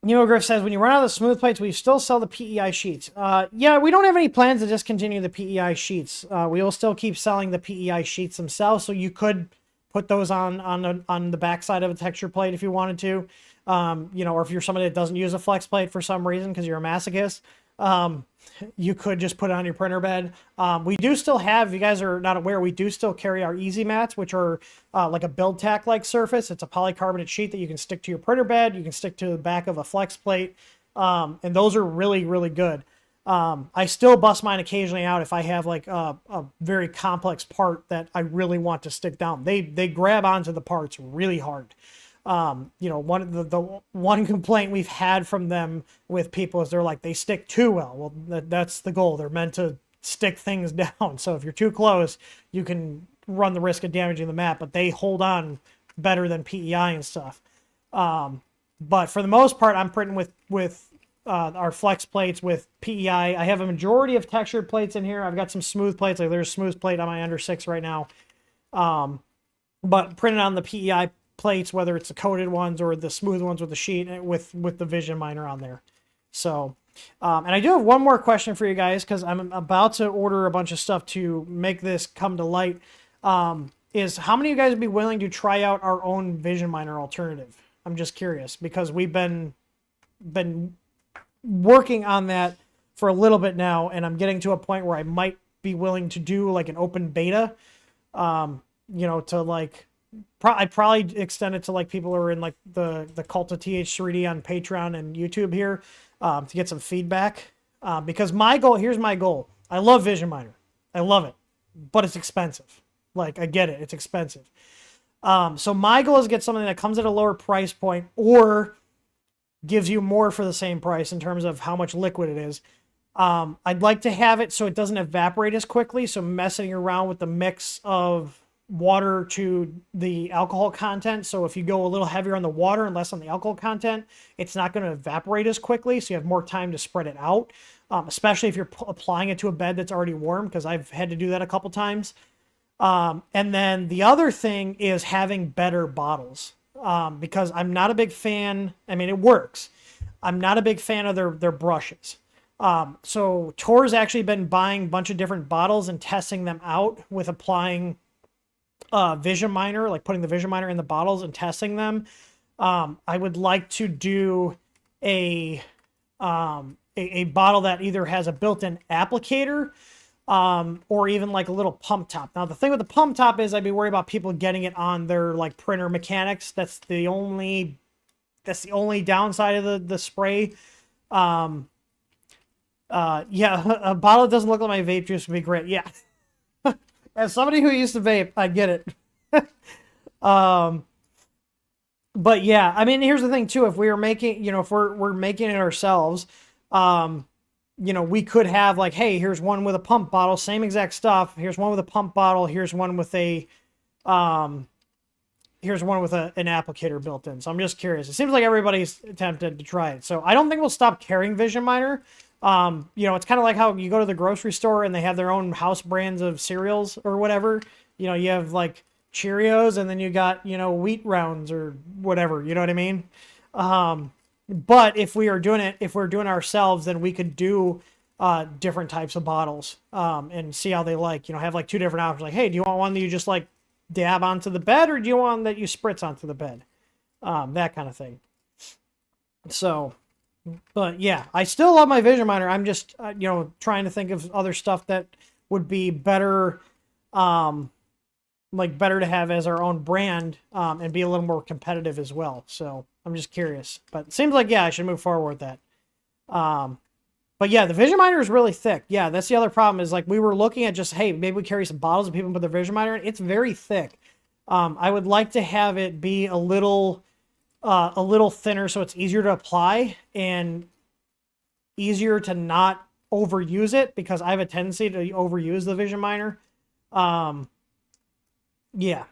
Nemo Griff says, when you run out of the smooth plates, we still sell the PEI sheets. Yeah, we don't have any plans to discontinue the PEI sheets. We will still keep selling the PEI sheets themselves, so you could put those on the backside of a texture plate if you wanted to. You know, or if you're somebody that doesn't use a flex plate for some reason because you're a masochist, you could just put it on your printer bed. We do still have, if you guys are not aware, we do still carry our easy mats, which are like a build tack like surface. It's a polycarbonate sheet that you can stick to your printer bed. You can stick to the back of a flex plate. And those are really, really good. I still bust mine occasionally out if I have like a very complex part that I really want to stick down. They grab onto the parts really hard. You know, the one complaint we've had from them with people is they're like, they stick too well. Well, that's the goal. They're meant to stick things down. So if you're too close, you can run the risk of damaging the mat, but they hold on better than PEI and stuff. But for the most part, I'm printing with our flex plates with PEI. I have a majority of textured plates in here. I've got some smooth plates. Like there's a smooth plate on my under 6 right now. But printed on the PEI plates, whether it's the coated ones or the smooth ones with the sheet with the Vision Miner on there. So, and I do have one more question for you guys, because I'm about to order a bunch of stuff to make this come to light. Is how many of you guys would be willing to try out our own Vision Miner alternative? I'm just curious, because we've been working on that for a little bit now, and I'm getting to a point where I might be willing to do like an open beta, you know, to like, I'd probably extend it to like people who are in like the cult of TH3D on Patreon and YouTube here, to get some feedback. Because here's my goal. I love Vision Miner. I love it, but it's expensive. Like, I get it. It's expensive. So my goal is to get something that comes at a lower price point or gives you more for the same price in terms of how much liquid it is. I'd like to have it so it doesn't evaporate as quickly. So messing around with the mix of water to the alcohol content. So if you go a little heavier on the water and less on the alcohol content, it's not going to evaporate as quickly. So you have more time to spread it out, especially if you're applying it to a bed that's already warm, because I've had to do that a couple times. And then the other thing is having better bottles, because I'm not a big fan. I mean, it works. I'm not a big fan of their brushes. So Tor's actually been buying a bunch of different bottles and testing them out with applying Vision Miner, like putting the Vision Miner in the bottles and testing them. I would like to do a bottle that either has a built-in applicator, or even like a little pump top. Now the thing with the pump top is I'd be worried about people getting it on their like printer mechanics. That's the only downside of the spray. Yeah, a bottle that doesn't look like my vape juice would be great. Yeah. As somebody who used to vape, I get it. But yeah, I mean, here's the thing too. If we were making, if we're making it ourselves, we could have like, hey, here's one with a pump bottle, same exact stuff. Here's one with a pump bottle. Here's one with an applicator built in. So I'm just curious. It seems like everybody's attempted to try it. So I don't think we'll stop carrying Vision Miner. It's kind of like how you go to the grocery store and they have their own house brands of cereals or whatever. You have like Cheerios and then you got, Wheat Rounds or whatever, you know what I mean? But if we're doing it ourselves, then we could do different types of bottles and see how they like, have like two different options. Like, hey, do you want one that you just like dab onto the bed, or do you want one that you spritz onto the bed? That kind of thing. So, but yeah, I still love my Vision Miner. I'm just, trying to think of other stuff that would be better, better to have as our own brand, and be a little more competitive as well. So I'm just curious, but it seems like, yeah, I should move forward with that. But yeah, the Vision Miner is really thick. Yeah, that's the other problem is like we were looking at just, hey, maybe we carry some bottles and people put their Vision Miner in. It's very thick. I would like to have it be a little thinner so it's easier to apply and easier to not overuse it, because I have a tendency to overuse the Vision Miner. Yeah.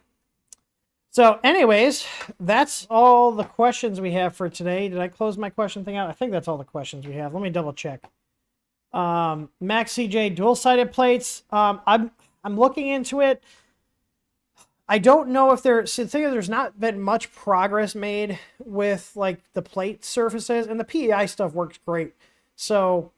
So anyways, that's all the questions we have for today. Did I close my question thing out? I think that's all the questions we have. Let me double check. Max CJ, dual-sided plates. I'm looking into it. I don't know if the thing is, there's not been much progress made with like the plate surfaces, and the PEI stuff works great. So,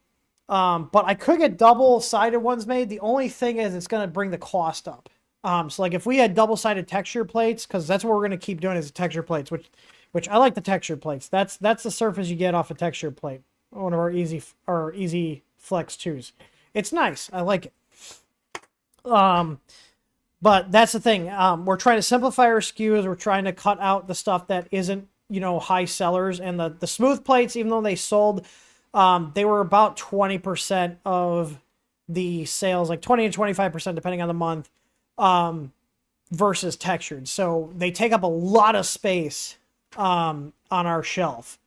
but I could get double-sided ones made. The only thing is it's going to bring the cost up. So like if we had double-sided texture plates, because that's what we're going to keep doing is texture plates, which I like the texture plates. That's the surface you get off a texture plate. One of our easy flex 2s. It's nice. I like it. But that's the thing. We're trying to simplify our SKUs. We're trying to cut out the stuff that isn't, high sellers. And the smooth plates, even though they sold, they were about 20% of the sales, like 20 to 25%, depending on the month, versus textured. So they take up a lot of space on our shelf.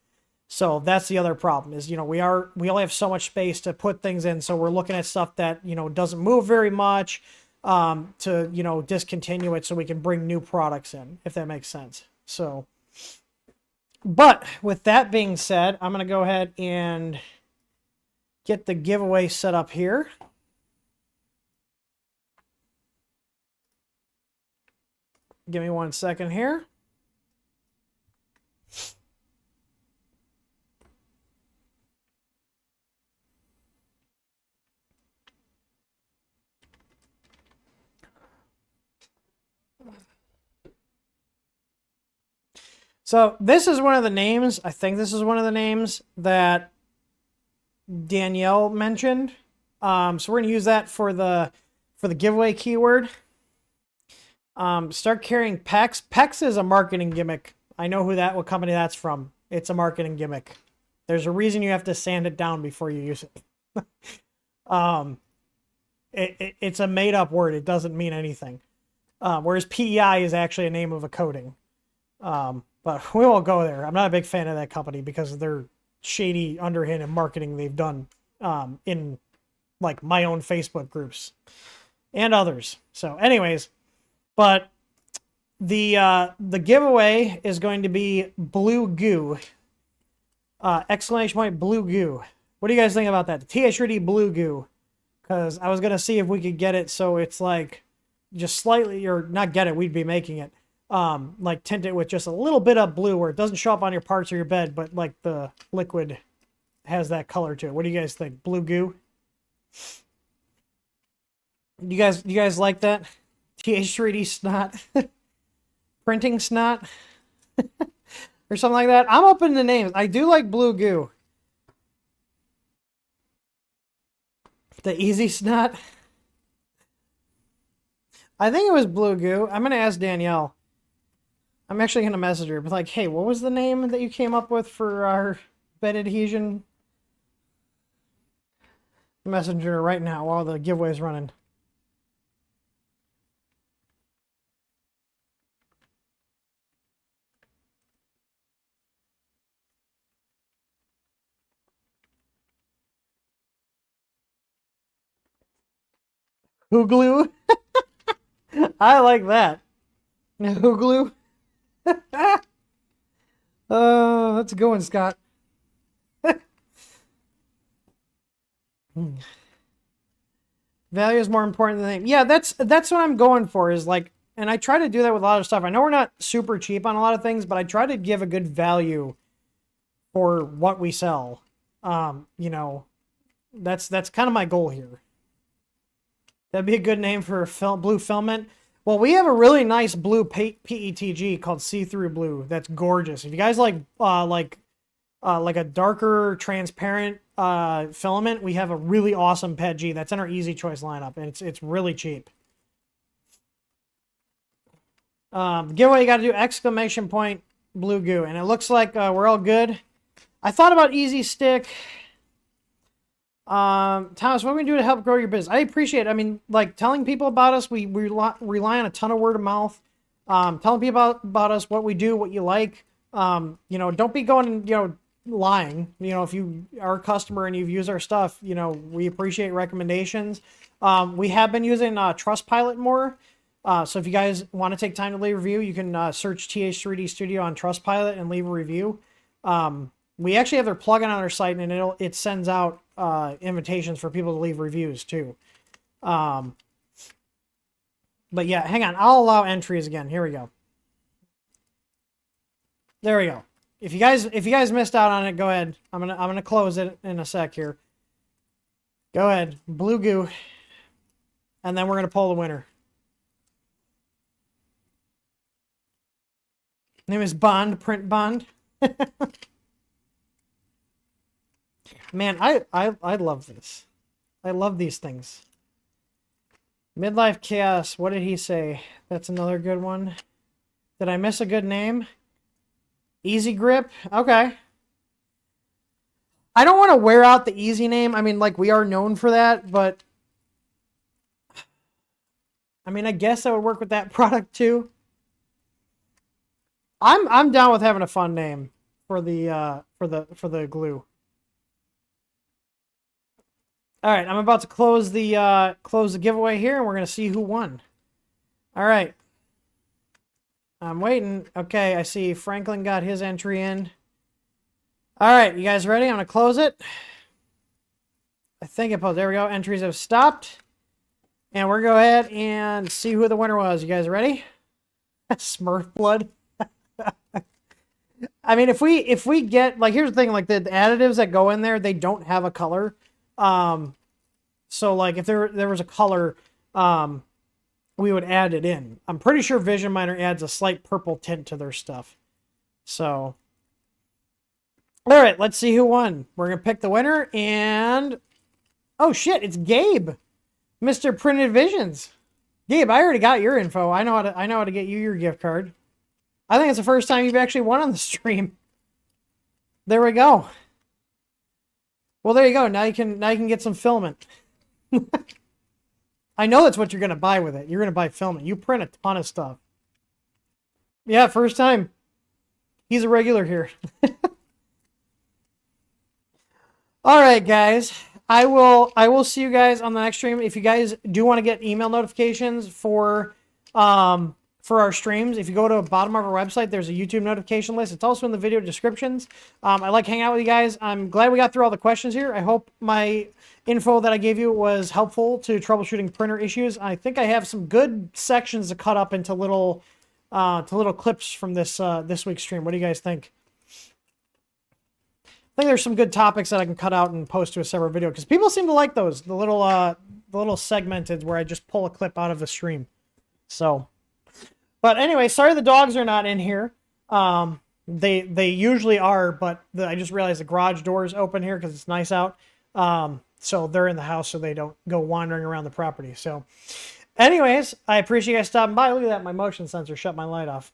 So that's the other problem is, we only have so much space to put things in. So we're looking at stuff that, doesn't move very much, to, discontinue it so we can bring new products in, if that makes sense. So, but with that being said, I'm going to go ahead and get the giveaway set up here. Give me 1 second here. So this is one of the names. I think this is one of the names that Danielle mentioned. So we're gonna use that for the giveaway keyword. Start carrying PEX. PEX is a marketing gimmick. I know what company that's from. It's a marketing gimmick. There's a reason you have to sand it down before you use it. It's a made up word. It doesn't mean anything. whereas PEI is actually a name of a coating. But we won't go there. I'm not a big fan of that company because of their shady underhanded marketing they've done in like my own Facebook groups and others. So anyways, but the giveaway is going to be blue goo. Exclamation point blue goo. What do you guys think about that? The TH3D blue goo. Because I was going to see if we could get it so it's like just slightly, or not get it, we'd be making it. Like tint it with just a little bit of blue where it doesn't show up on your parts or your bed, but like the liquid has that color to it. What do you guys think? Blue goo? You guys like that? TH3D snot? Printing snot? Or something like that? I'm open to names. I do like blue goo. The easy snot? I think it was blue goo. I'm going to ask Danielle. I'm actually going to message her. But like, hey, what was the name that you came up with for our bed adhesion? Messenger her right now while the giveaway is running. Who glue? I like that. Who glue? Oh, that's a good one, Scott. Value is more important than the name. Yeah, that's what I'm going for is like, and I try to do that with a lot of stuff. I know we're not super cheap on a lot of things, but I try to give a good value for what we sell. You know, that's kind of my goal here. That'd be a good name for a blue filament. Well, we have a really nice blue PETG called See-Through Blue. That's gorgeous. If you guys like a darker, transparent filament, we have a really awesome PETG that's in our Easy Choice lineup, and it's really cheap. Giveaway, you got to do exclamation point blue goo, and it looks like we're all good. I thought about Easy Stick. Thomas, what can we do to help grow your business? I appreciate it. I mean, like telling people about us, we rely on a ton of word of mouth. Telling people about us, what we do, what you like. You know, don't be going and, you know, lying. You know, if you are a customer and you've used our stuff, you know, we appreciate recommendations. We have been using Trustpilot more. So if you guys want to take time to leave a review, you can search TH3D Studio on Trustpilot and leave a review. We actually have their plugin on our site, and it sends out invitations for people to leave reviews too. But yeah, hang on. I'll allow entries again. Here we go. There we go. If you guys missed out on it, go ahead. I'm gonna close it in a sec here. Go ahead, blue goo, and then we're gonna pull the winner. Name is Bond, Print Bond. Man, I love this. I love these things. Midlife Chaos. What did he say? That's another good one. Did I miss a good name? Easy Grip. Okay. I don't want to wear out the Easy name. I mean, like, we are known for that, but I mean, I guess I would work with that product too. I'm down with having a fun name for the glue. All right, I'm about to close the giveaway here, and we're gonna see who won. All right, I'm waiting. Okay, I see Franklin got his entry in. All right, you guys ready? I'm gonna close it. I think it posted. There we go. Entries have stopped, and we're gonna go ahead and see who the winner was. You guys ready? Smurf blood. I mean, if we get, like, here's the thing, like the additives that go in there, they don't have a color. So like if there was a color, we would add it in. I'm pretty sure Vision Miner adds a slight purple tint to their stuff. So, all right, let's see who won. We're going to pick the winner, and oh shit, it's Gabe, Mr. Printed Visions. Gabe, I already got your info. I know how to get you your gift card. I think it's the first time you've actually won on the stream. There we go. Well, there you go. Now you can get some filament. I know that's what you're going to buy with it. You're going to buy filament. You print a ton of stuff. Yeah, first time. He's a regular here. All right, guys. I will see you guys on the next stream. If you guys do want to get email notifications for our streams, if you go to the bottom of our website, there's a YouTube notification list. It's also in the video descriptions. I like hanging out with you guys. I'm glad we got through all the questions here. I hope my info that I gave you was helpful to troubleshooting printer issues. I think I have some good sections to cut up into little clips from this week's stream. What do you guys think? I think there's some good topics that I can cut out and post to a separate video because people seem to like those, the little segmented where I just pull a clip out of the stream. So, but anyway, sorry the dogs are not in here. They usually are, but I just realized the garage door is open here because it's nice out. So they're in the house so they don't go wandering around the property. So, anyways, I appreciate you guys stopping by. Look at that, my motion sensor shut my light off.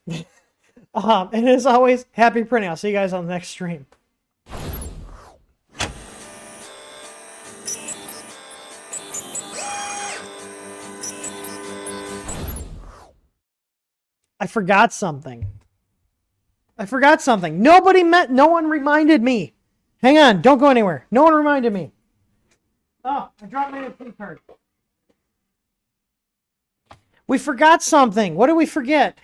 And as always, happy printing. I'll see you guys on the next stream. I forgot something. No one reminded me. Hang on, don't go anywhere. No one reminded me. Oh, I dropped my key card. We forgot something. What did we forget?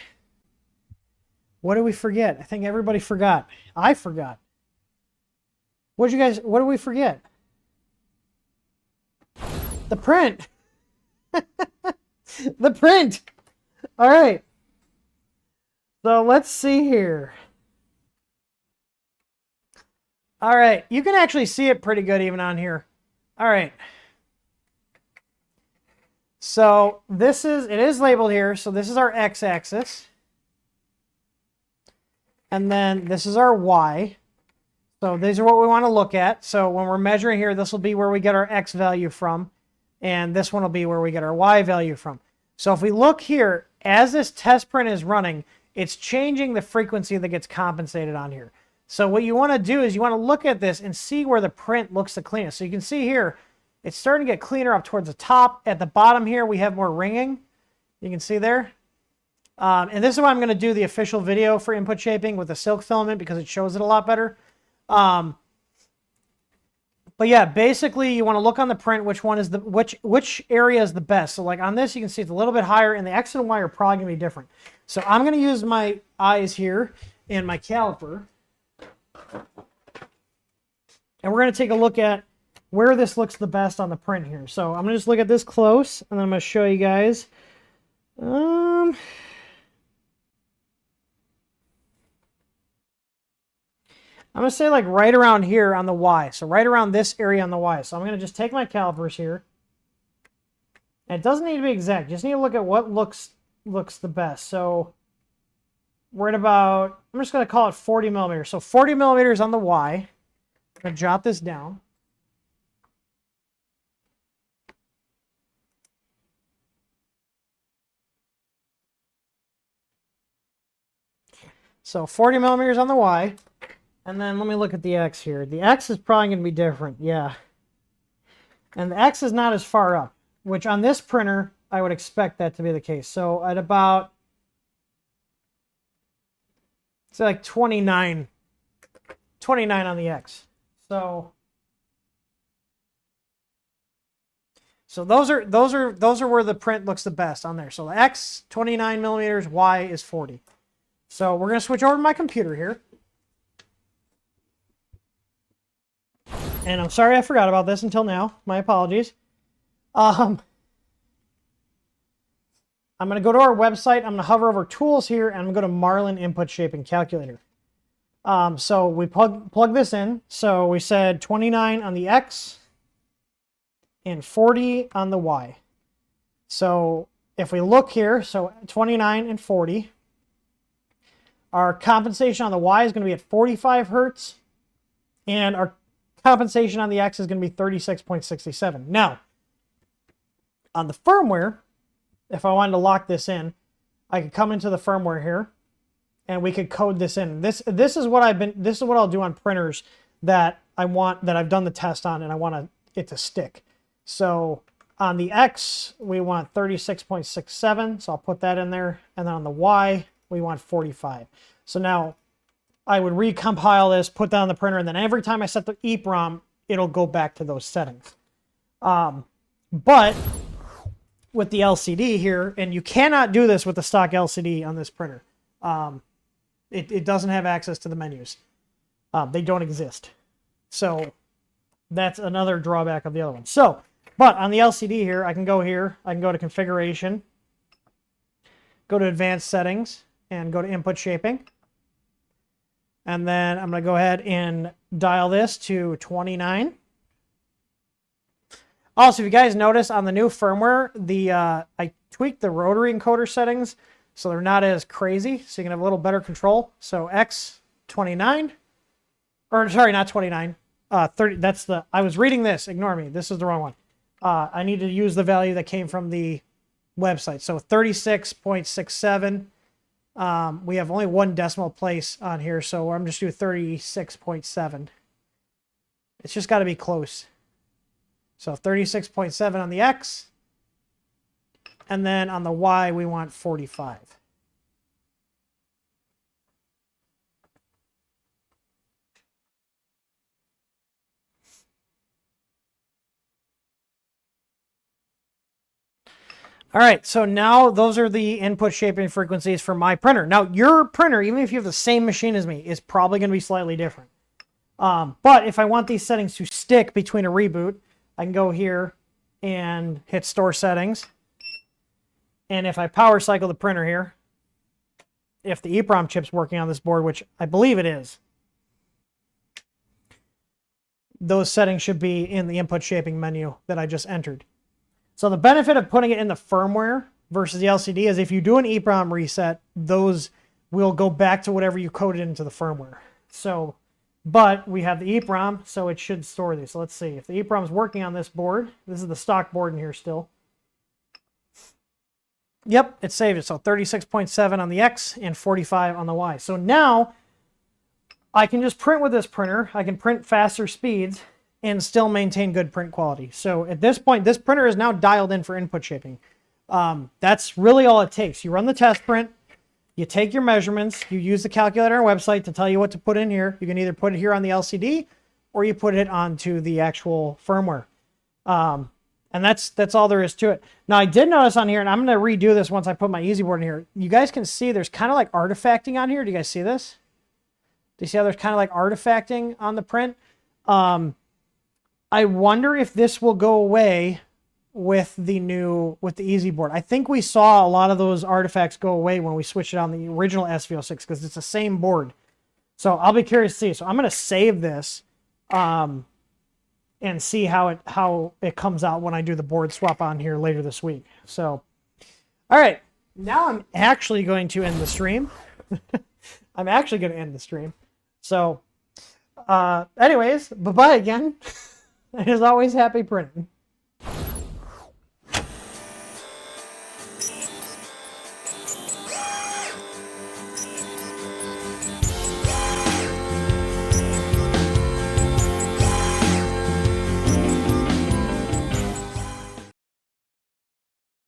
I think everybody forgot. I forgot. What did we forget? The print. The print. All right. So let's see here. All right. You can actually see it pretty good even on here. All right. So it is labeled here. So this is our x-axis. And then this is our y. So these are what we want to look at. So when we're measuring here, this will be where we get our x value from. And this one will be where we get our y value from. So if we look here, as this test print is running, it's changing the frequency that gets compensated on here. So what you want to do is you want to look at this and see where the print looks the cleanest. So you can see here, it's starting to get cleaner up towards the top. At the bottom here, we have more ringing. You can see there. And this is why I'm going to do the official video for input shaping with the silk filament because it shows it a lot better. But yeah, basically you want to look on the print which one is which area is the best. So like on this, you can see it's a little bit higher, and the X and Y are probably going to be different. So I'm going to use my eyes here and my caliper, and we're going to take a look at where this looks the best on the print here. So I'm going to just look at this close, and then I'm going to show you guys. I'm going to say like right around here on the Y. So right around this area on the Y. So I'm going to just take my calipers here. And it doesn't need to be exact. You just need to look at what looks the best. So we're at about, I'm just going to call it 40 millimeters. So 40 millimeters on the Y. I'm going to jot this down. So 40 millimeters on the Y. And then let me look at the X here. The X is probably going to be different. Yeah. And the X is not as far up, which on this printer, I would expect that to be the case. So at about, say like 29 on the X. So those are where the print looks the best on there. So the X, 29 millimeters, Y is 40. So we're going to switch over to my computer here. And I'm sorry I forgot about this until now. My apologies. I'm going to go to our website. I'm going to hover over Tools here, and I'm going to go to Marlin Input Shaping Calculator. So we plug this in. So we said 29 on the X and 40 on the Y. So if we look here, so 29 and 40, our compensation on the Y is going to be at 45 hertz, and our compensation on the X is going to be 36.67. Now, on the firmware, if I wanted to lock this in, I could come into the firmware here, and we could code this in. This is what I'll do on printers that I've done the test on, and I want it to stick. So On the X, we want 36.67, so I'll put that in there. And then on the Y, we want 45. So now I would recompile this, put that on the printer, and then every time I set the EEPROM, it'll go back to those settings. But with the LCD here, and you cannot do this with the stock LCD on this printer. It doesn't have access to the menus. They don't exist. So that's another drawback of the other one. So, but on the LCD here, I can go to configuration, go to advanced settings, and go to input shaping. And then I'm going to go ahead and dial this to 29. Also, if you guys notice on the new firmware, I tweaked the rotary encoder settings so they're not as crazy, so you can have a little better control. So X29, or sorry, not 29, 30. That's the, I was reading this, ignore me, this is the wrong one. I need to use the value that came from the website. So 36.67. We have only one decimal place on here, so I'm just doing 36.7. It's just got to be close. So 36.7 on the X, and then on the Y, we want 45. All right, so now those are the input shaping frequencies for my printer. Now, your printer, even if you have the same machine as me, is probably going to be slightly different. But if I want these settings to stick between a reboot, I can go here and hit store settings. And if I power cycle the printer here, if the EEPROM chip's working on this board, which I believe it is, those settings should be in the input shaping menu that I just entered. So the benefit of putting it in the firmware versus the LCD is if you do an EEPROM reset, those will go back to whatever you coded into the firmware. So, but we have the EEPROM, so it should store these. So let's see. If the EEPROM is working on this board, this is the stock board in here still. Yep, it saved it. So 36.7 on the X and 45 on the Y. So now I can just print with this printer. I can print faster speeds and still maintain good print quality. So at this point, this printer is now dialed in for input shaping. That's really all it takes. You run the test print, you take your measurements, you use the calculator on our website to tell you what to put in here. You can either put it here on the LCD or you put it onto the actual firmware. And that's all there is to it. Now I did notice on here, and I'm going to redo this once I put my EasyBoard in here. You guys can see there's kind of like artifacting on here. Do you guys see this? Do you see how there's kind of like artifacting on the print? I wonder if this will go away with the EasyBoard. I think we saw a lot of those artifacts go away when we switched it on the original SV06 because it's the same board. So I'll be curious to see. So I'm going to save this and see how it comes out when I do the board swap on here later this week. So, all right, now I'm actually going to end the stream. I'm actually going to end the stream. So, anyways, bye-bye again. And as always, happy printing.